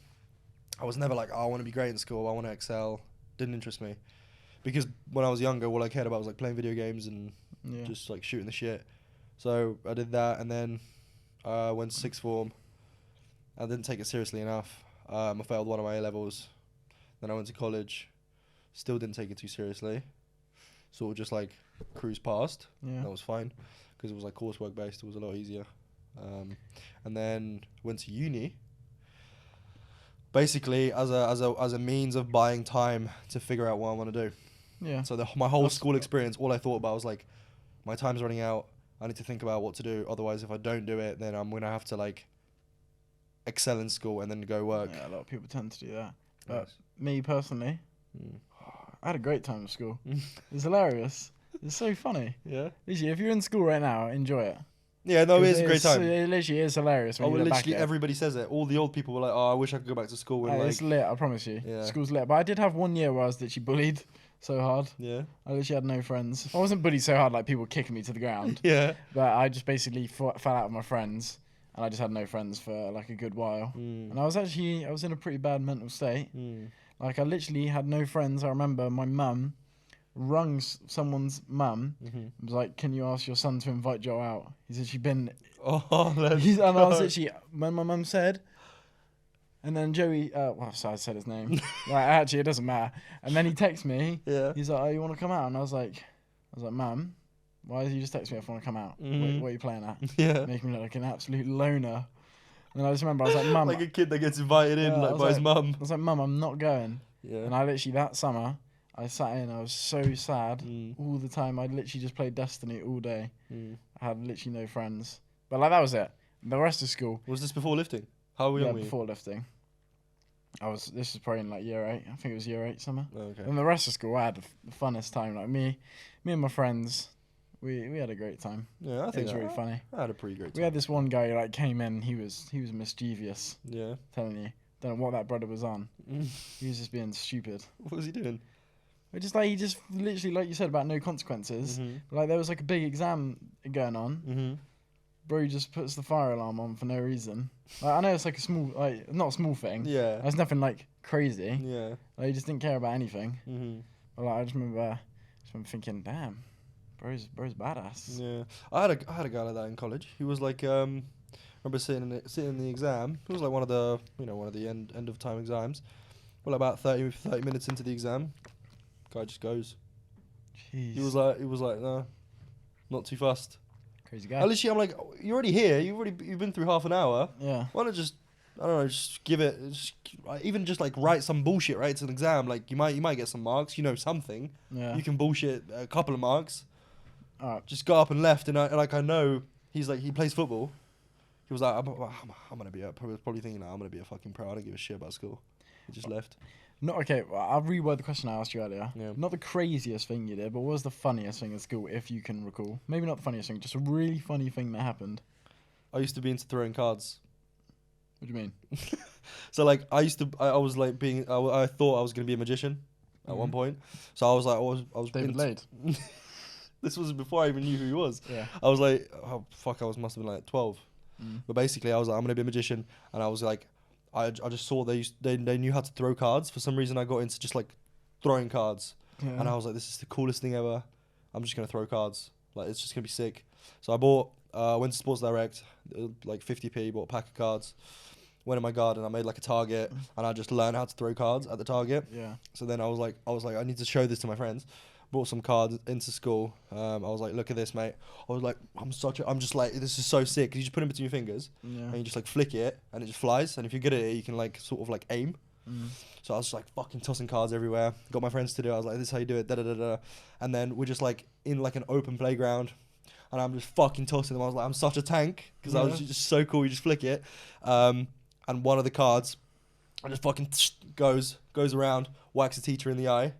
I was never like, oh, I want to be great in school. I want to excel. Didn't interest me. Because when I was younger, all I cared about was like playing video games and just like shooting the shit. So I did that, and then went to sixth form. I didn't take it seriously enough. I failed one of my A levels. Then I went to college. Still didn't take it too seriously. sort of just like cruise past. Yeah. That was fine because it was like coursework based. It was a lot easier. And then went to uni. Basically, as a means of buying time to figure out what I want to do. Yeah. So my whole school experience, all I thought about was like, my time's running out. I need to think about what to do. Otherwise, if I don't do it, then I'm gonna have to like excel in school and then go work. Yeah, a lot of people tend to do that. But me personally, I had a great time at school. It's hilarious. It's so funny. Yeah. Literally, if you're in school right now, enjoy it. Yeah, no, it is a great time. It literally is hilarious. When you look literally back at it. everybody says it. All the old people were like, "Oh, I wish I could go back to school." And It's lit, I promise you. Yeah. School's lit. But I did have 1 year where I was literally bullied so hard. Yeah. I literally had no friends. I wasn't bullied so hard like people kicking me to the ground. Yeah. But I just basically fell out with my friends. And I just had no friends for like a good while. And I was in a pretty bad mental state. Like I literally had no friends. I remember my mum rung someone's mum. And was like, "Can you ask your son to invite Joe out? He's actually been..." Oh, And I was literally, when my mum said, and then Joey, well, so I said his name. Like, actually, it doesn't matter. And then he texted me. Yeah. He's like, "Oh, you want to come out?" And I was like, "Mum, why did you just text me if I want to come out? What are you playing at?" Yeah. Making me look like an absolute loner. And I just remember I was like, "Mum," Like a kid that gets invited in by his mum. I was like, "Mum, I'm not going." Yeah. And I literally, that summer, I sat in, I was so sad all the time. I literally just played Destiny all day. I had literally no friends. But like, that was it. The rest of school. Was this before lifting? How were you? Before lifting. This was probably in like year 8. I think it was year 8 summer. Oh, okay. And the rest of school, I had the funnest time. Like me and my friends, we had a great time. Yeah, I think it was really funny. I had a pretty great time. We had this one guy who like came in. He was mischievous. Yeah. Telling you, don't know what that brother was on. He was just being stupid. What was he doing? He just literally, like you said about no consequences. Like there was like a big exam going on. Bro just puts the fire alarm on for no reason. Like, I know it's like a small, like not a small thing. Yeah. There's nothing like crazy. Yeah. Like he just didn't care about anything. But like I just remember thinking, damn, bro's badass. Yeah. I had a guy like that in college. He was like, remember sitting in the exam. It was like one of the end of time exams. Well, about 30 minutes into the exam, guy just goes. Jeez. He was like, no, not too fast. Crazy guy. At least I'm like, you're already here. You've been through half an hour. Yeah. Why not just, I don't know, just give it, even just like write some bullshit. Right, it's an exam. Like you might get some marks. You know something. Yeah. You can bullshit a couple of marks. Alright. Just got up and left, and I know he's like, he plays football. He was like, I'm gonna be probably thinking like, I'm gonna be a fucking pro. I don't give a shit about school. He just left. Not okay. Well, I'll reword the question I asked you earlier. Yeah. Not the craziest thing you did, but what was the funniest thing at school, if you can recall? Maybe not the funniest thing, just a really funny thing that happened. I used to be into throwing cards. What do you mean? So like I was like I thought I was gonna be a magician at one point. So I was like I was David Lade. This was before I even knew who he was. Yeah. I was like, oh fuck, must have been like 12. But basically I was like, I'm gonna be a magician, and I was like, I just saw they knew how to throw cards. For some reason I got into just like throwing cards. Yeah. And I was like, this is the coolest thing ever. I'm just gonna throw cards. Like it's just gonna be sick. So I bought went to Sports Direct, like 50p, bought a pack of cards. Went in my garden, I made like a target, and I just learned how to throw cards at the target. Yeah. So then I was like, I need to show this to my friends. Brought some cards into school. I was like, look at this, mate. I was like, I'm just like, this is so sick. You just put it between your fingers, and you just like flick it, and it just flies. And if you're good at it, you can like sort of like aim. So I was just like fucking tossing cards everywhere. Got my friends to do it. I was like, this is how you do it. Da da da da. And then we're just like in like an open playground, and I'm just fucking tossing them. I was like, I'm such a tank because I was just so cool. You just flick it, and one of the cards, I just fucking goes around, whacks a teacher in the eye.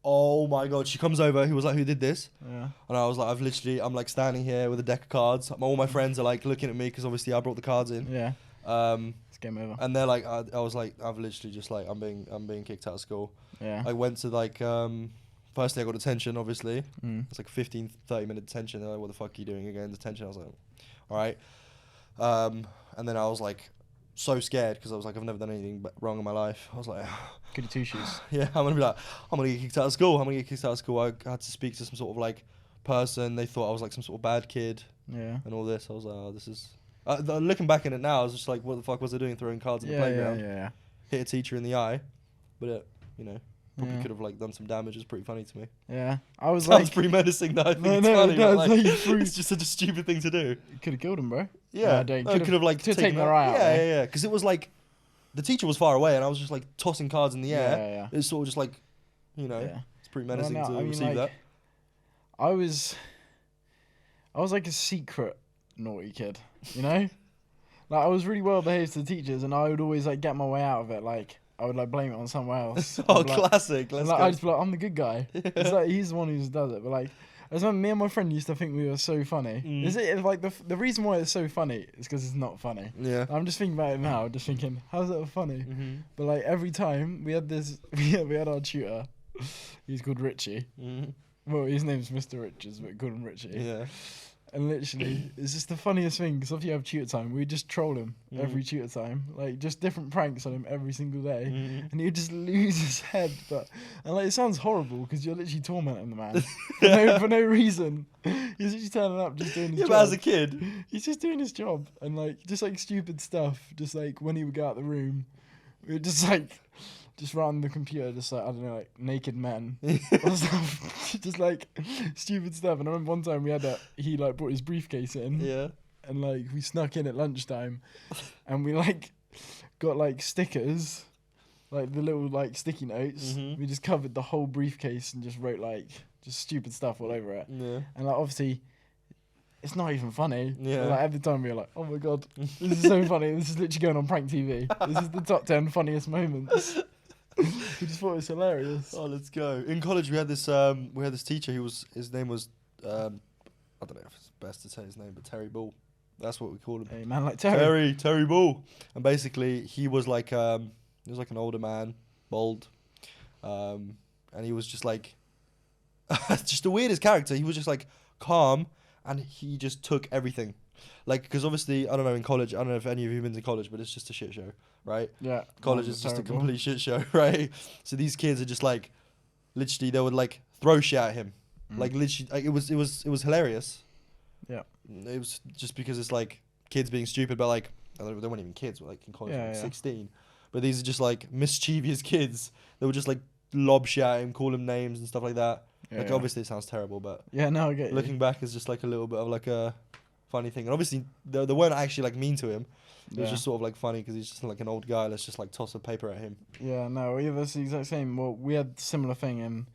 Oh my god, she comes over. He was like, who did this? Yeah. And I was like, I'm like standing here with a deck of cards. All my friends are like looking at me because obviously I brought the cards in. Yeah. It's game over. And they're like, I was like, I've literally just like, I'm being kicked out of school. Yeah. I went to like, firstly I got detention, obviously. It's like 15, 30 minute detention. They're like, what the fuck are you doing again? Detention. I was like, all right. And then I was like, so scared because I was like, I've never done anything wrong in my life. I was like, Goody two shoes. yeah, I'm gonna get kicked out of school. I had to speak to some sort of like person. They thought I was like some sort of bad kid. Yeah. And all this. I was like, oh, this is. Looking back in it now, I was just like, what the fuck was I doing throwing cards in the playground? Yeah. Hit a teacher in the eye, but probably Yeah. could have like done some damage. It's pretty funny to me. Yeah, I was Sounds like, pretty menacing though. I think No, it's no, funny, it but, does, like, like, you threw- it's just such a stupid thing to do. could have killed him, bro. Yeah, I don't- no, could have like taken their eye out. Yeah, though. yeah, because it was like the teacher was far away, and I was just like tossing cards in the air. Yeah. It's sort of just like, Yeah. it's pretty Well, menacing no, to I mean, receive like, that. I was like a secret naughty kid, you know? Like, I was really well behaved to the teachers, and I would always like get my way out of it. Like, I would like blame it on someone else. Oh, I'd be like, classic. Let's like, go. I'd just be like, I'm the good guy. It's like he's the one who does it. But like, I remember me and my friend used to think we were so funny. Is it like the reason why it's so funny is because it's not funny. Yeah. I'm just thinking about it now, just thinking, how's that funny? But like every time we had this, we had our tutor. He's called Richie. Well, his name's Mr. Richards, but we call him Richie. Yeah. And literally, it's just the funniest thing. Because if you have tutor time, we just troll him every tutor time, like just different pranks on him every single day, and he'd just lose his head. And like it sounds horrible because you're literally tormenting the man for no reason. He's literally turning up, just doing his job. But as a kid, He's just doing his job, and like just like stupid stuff. Just like when he would go out the room, we would just like just run the computer, just like I don't know, like naked men or stuff, just like stupid stuff. And I remember one time he like brought his briefcase in, yeah. and like we snuck in at lunchtime, and we like got like stickers, like the little like sticky notes. We just covered the whole briefcase and just wrote like just stupid stuff all over it. Yeah. And like obviously, it's not even funny. Yeah. But, like every time we were like, oh my god, this is so funny. This is literally going on prank TV. This is the top 10 funniest moments. We just thought it was hilarious. Oh, let's go. In college, we had this teacher. His name was I don't know if it's best to say his name, but Terry Bull. That's what we called him. Hey man, like Terry. Terry Bull. And basically, he was like an older man, bald, and he was just like just the weirdest character. He was just like calm, and he just took everything. Like, because obviously, I don't know, in college, I don't know if any of you have been to college, but it's just a shit show, right? Yeah. College is just a complete shit show, right? So these kids are just like, literally, they would like throw shit at him. Like, literally, like, it was hilarious. Yeah. It was just because it's like kids being stupid, but like, they weren't even kids, but like in college, Yeah, like yeah. 16. But these are just like mischievous kids. They would just like lob shit at him, call him names and stuff like that. Yeah, like, yeah. obviously, it sounds terrible, but Yeah, no, I get you. looking back is just like a little bit of like a funny thing. And obviously, they weren't actually like mean to him. It was just sort of like funny because he's just like an old guy. Let's just like toss a paper at him. Yeah, no, that's the exact same. Well, we had similar thing, and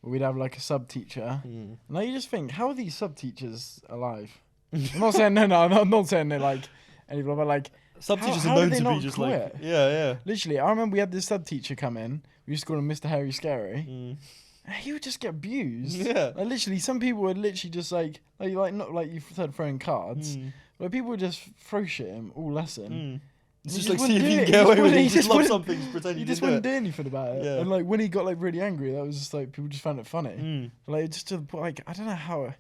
we'd have like a sub teacher. Now you just think, how are these sub teachers alive? I'm not saying no, I'm not saying they're like anything, but like Sub teachers how are known did they to not be just quit? like, yeah. Literally, I remember we had this sub teacher come in. We used to call him Mr. Harry Scary. Mm. And he would just get abused. Yeah. Like literally, some people would literally just like not like you said throwing cards, but people would just throw shit at him all lesson. It's He just just like, see if wouldn't you do can it. get He away just with it. wouldn't- You he just just love wouldn't- something, just pretend He you just didn't do wouldn't it. do anything about it. Yeah. And like when he got like really angry, that was just like people just found it funny. Like just to the point, like I don't know how.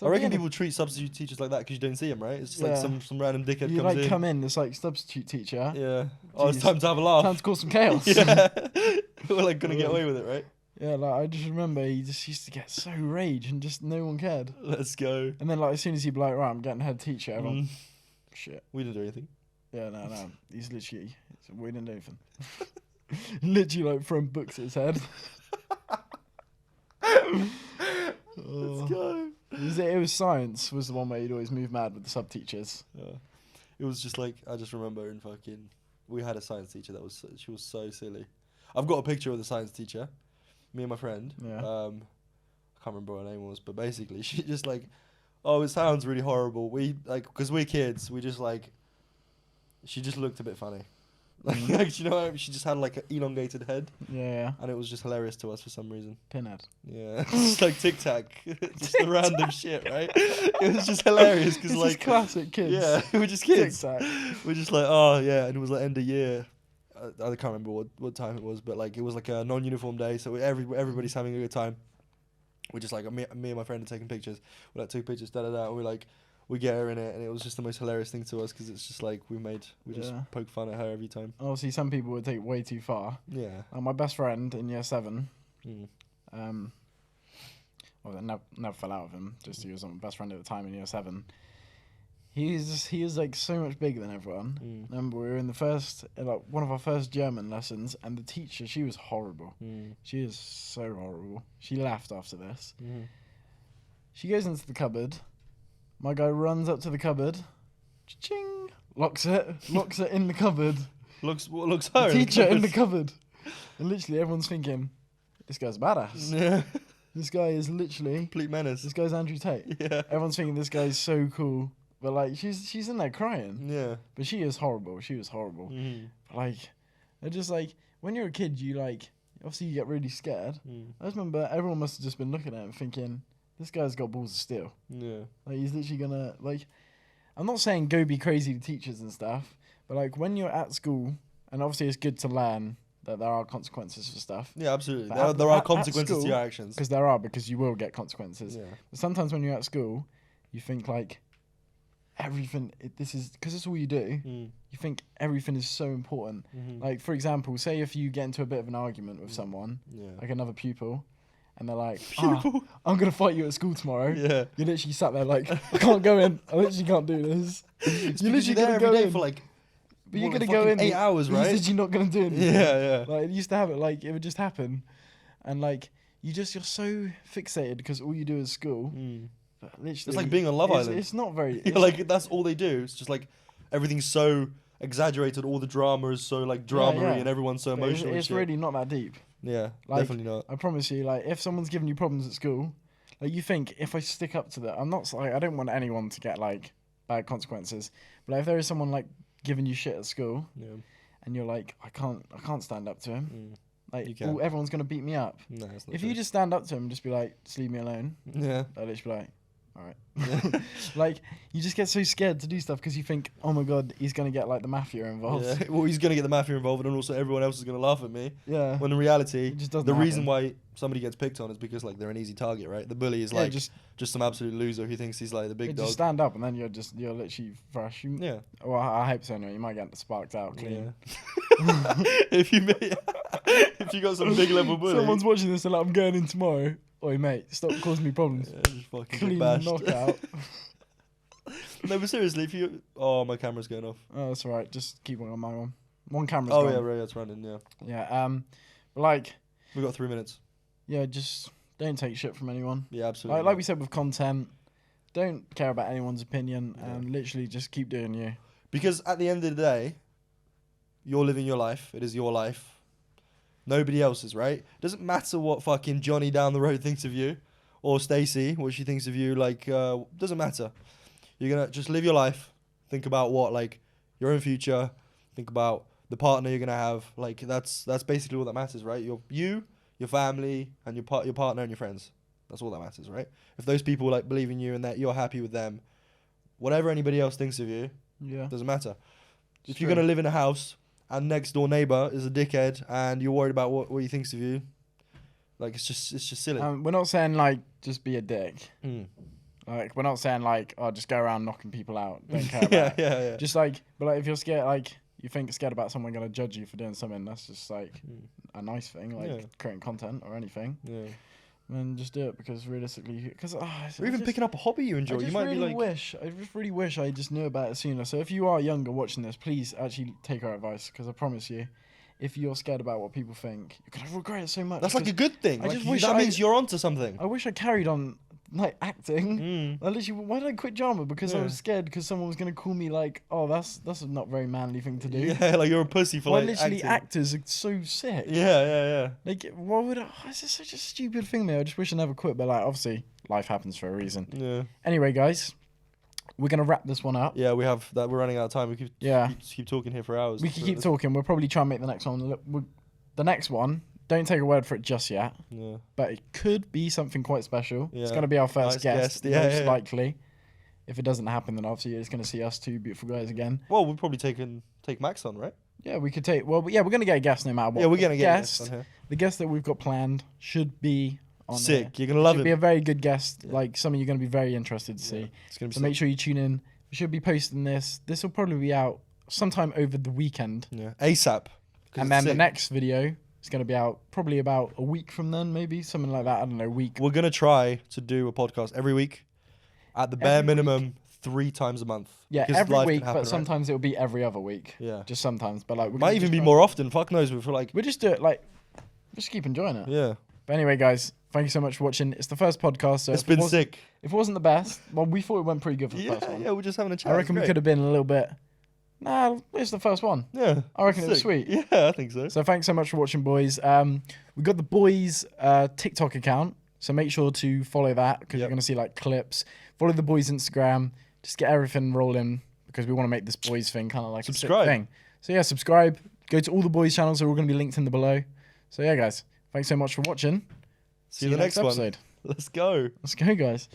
I reckon people treat substitute teachers like that because you don't see them, right? It's just like Yeah. some random dickhead You comes like in. come in, it's like substitute teacher. Yeah. Oh, it's Jeez. time to have a laugh. Time to cause some chaos. Yeah. We're like gonna get away with it, right? Yeah, like I just remember he just used to get so rage and just no one cared. Let's go. And then like as soon as he'd be like, right, I'm getting head teacher, everyone, shit. We didn't do anything. Yeah, no. He's literally, we didn't do anything. Literally like throwing books at his head. Let's go. It was science was the one where you'd always move mad with the sub teachers. Yeah. It was just like, I just remember we had a science teacher she was so silly. I've got a picture of the science teacher, me and my friend. Yeah. I can't remember what her name was, but basically she just like, oh, it sounds really horrible. We like, because we're kids, we just like, she just looked a bit funny. Like, you know what I mean? She just had like an elongated head, Yeah. and it was just hilarious to us for some reason. Pinhead. Yeah, just like Tic Tac, just the random shit, right? It was just hilarious because It's like just classic kids. yeah, we're just kids. Tic-tac. We're just like, oh yeah, and it was like end of year. I can't remember what time it was, but like it was like a non-uniform day, so everybody's having a good time. We're just like me and my friend are taking pictures. We like took pictures, and we get her in it, and it was just the most hilarious thing to us because it's just like we just Yeah. poke fun at her every time. Obviously, some people would take it way too far. Yeah. My best friend in year 7, Mm. well, I never fell out with him. Just he was my best friend at the time in year 7. he is like so much bigger than everyone. Remember, we were in one of our first German lessons, and the teacher, she was horrible. She is so horrible. She left after this. She goes into the cupboard. My guy runs up to the cupboard, ching, locks it in the cupboard. Looks her The teacher in the cupboard. And literally everyone's thinking, this guy's a badass. Yeah. This guy is literally Complete menace. This guy's Andrew Tate. Yeah. Everyone's thinking this guy's so cool. But like she's in there crying. Yeah. But she is horrible. She was horrible. Like they're just like when you're a kid you like obviously you get really scared. I just remember everyone must have just been looking at him thinking, this guy's got balls of steel. Yeah. Like he's literally gonna like I'm not saying go be crazy to teachers and stuff, but like when you're at school and obviously it's good to learn that there are consequences for stuff. Yeah, absolutely. But There are consequences to your actions. Because you will get consequences. Yeah. But sometimes when you're at school, you think like everything. This is because it's all you do. You think everything is so important. Like for example, say if you get into a bit of an argument with someone, like another pupil, and they're like, "I'm gonna fight you at school tomorrow." Yeah. You literally sat there like, "I can't go in. I literally can't do this." You're literally there every day for like. But you're gonna go in 8 hours, right? You said you're not gonna do anything. Yeah. Like it used to have it, like it would just happen, and like you're so fixated because all you do is school. But literally, it's like being on Love Island. It's not very. Like that's all they do. It's just like everything's so exaggerated. All the drama is so like drama-y, and everyone's so emotional. It's really not that deep. Yeah, like, definitely not. I promise you. Like if someone's giving you problems at school, like you think if I stick up to that, I'm not like I don't want anyone to get like bad consequences. But like, if there is someone like giving you shit at school, and you're like, I can't stand up to him. Like, everyone's gonna beat me up. No, it's not if true. you just stand up to him and just be like, just leave me alone. Yeah. I'll literally be like, all right. Like, you just get so scared to do stuff because you think, oh my god, he's gonna get like the mafia involved. Yeah. Well, he's gonna get the mafia involved, and also everyone else is gonna laugh at me. Yeah. When in reality, the reason happen. why somebody gets picked on is because like they're an easy target, right? The bully is like just some absolute loser who thinks he's like the big dog. Just stand up, and then you're literally fresh. Yeah. Well, I hope so. Anyway, you might get sparked out clean. Yeah. if you got some big level bully, someone's watching this and like, I'm going in tomorrow. Oi, mate, stop causing me problems. Yeah, just fucking clean get bashed. knockout. No, but seriously, if you... Oh, my camera's going off. Oh, that's all right. Just keep on my one. One camera's Oh, gone. yeah, right, it's running, yeah. Yeah, but like... We've got 3 minutes. Yeah, just don't take shit from anyone. Yeah, absolutely. Like we said with content, don't care about anyone's opinion and literally just keep doing you. Because at the end of the day, you're living your life. It is your life. Nobody else's, right? It doesn't matter what fucking Johnny down the road thinks of you. Or Stacey, what she thinks of you. Like, doesn't matter. You're going to just live your life. Think about what, like, your own future. Think about the partner you're going to have. Like, that's basically all that matters, right? You, your family, and your partner and your friends. That's all that matters, right? If those people, like, believe in you and that you're happy with them, whatever anybody else thinks of you, doesn't matter. If you're going to live in a house and next door neighbor is a dickhead and you're worried about what he thinks of you, like, it's just silly. We're not saying, like, just be a dick. Like, we're not saying, like, oh, just go around knocking people out. Don't care about it. Yeah. Just, like, but, like, if you're scared, like, you think scared about someone going to judge you for doing something, that's just, like, a nice thing, like, creating content or anything. Yeah. And just do it because realistically, because or even picking up a hobby you enjoy. You might really be like, I just really wish I just knew about it sooner. So if you are younger watching this, please actually take our advice because I promise you, if you're scared about what people think, you're gonna regret it so much. That's like a good thing. I just wish that means you're onto something. I wish I carried on like acting. I literally, why did I quit drama? Because I was scared because someone was gonna call me like, oh, that's a not very manly thing to do. Yeah, like you're a pussy for like literally acting. actors are so sick. Yeah. Like, what would it's just such a stupid thing, man. I just wish I never quit. But like, obviously, life happens for a reason. Yeah. Anyway, guys, we're gonna wrap this one up. Yeah, we have that. We're running out of time. We could keep talking here for hours. We can keep talking. We'll probably try and make the next one. The next one. Don't take a word for it just yet. Yeah. But it could be something quite special. Yeah. It's going to be our first guest, most likely. If it doesn't happen, then obviously it's going to see us two beautiful guys again. Well, we'll probably take Max on, right? Yeah, we could take... Well, yeah, we're going to get a guest no matter what. Yeah, we're going to get a guest on here. The guest that we've got planned should be on sick. Here. You're going to love it. Should be a very good guest. Yeah. Like, something you're going to be very interested to see. It's gonna be so make sure you tune in. We should be posting this. This will probably be out sometime over the weekend. Yeah, ASAP. And then the next video... It's going to be out probably about a week from then, maybe. Something like that. I don't know, week. We're going to try to do a podcast every week. At the bare minimum, 3 times a month. Yeah, because every life can week, happen, but right? sometimes it'll be every other week. Yeah. Just sometimes, but like Might even be more often. Fuck knows. We feel like. We just do it like, just keep enjoying it. Yeah. But anyway, guys, thank you so much for watching. It's the first podcast, so It's been sick. If it wasn't the best, well, we thought it went pretty good for the first one. Yeah, we're just having a chat. I reckon we could have been a little bit. Nah, it's the first one. Yeah. I reckon it was sick. sweet. Yeah, I think so. So thanks so much for watching, boys. We got the boys TikTok account, so make sure to follow that because you're gonna see like clips. Follow the boys Instagram. Just get everything rolling because we want to make this boys thing kind of like a sick thing. So yeah, subscribe. Go to all the boys channels. They're all gonna be linked in the below. So yeah, guys, thanks so much for watching. See you in the next episode. one. Let's go. Let's go, guys.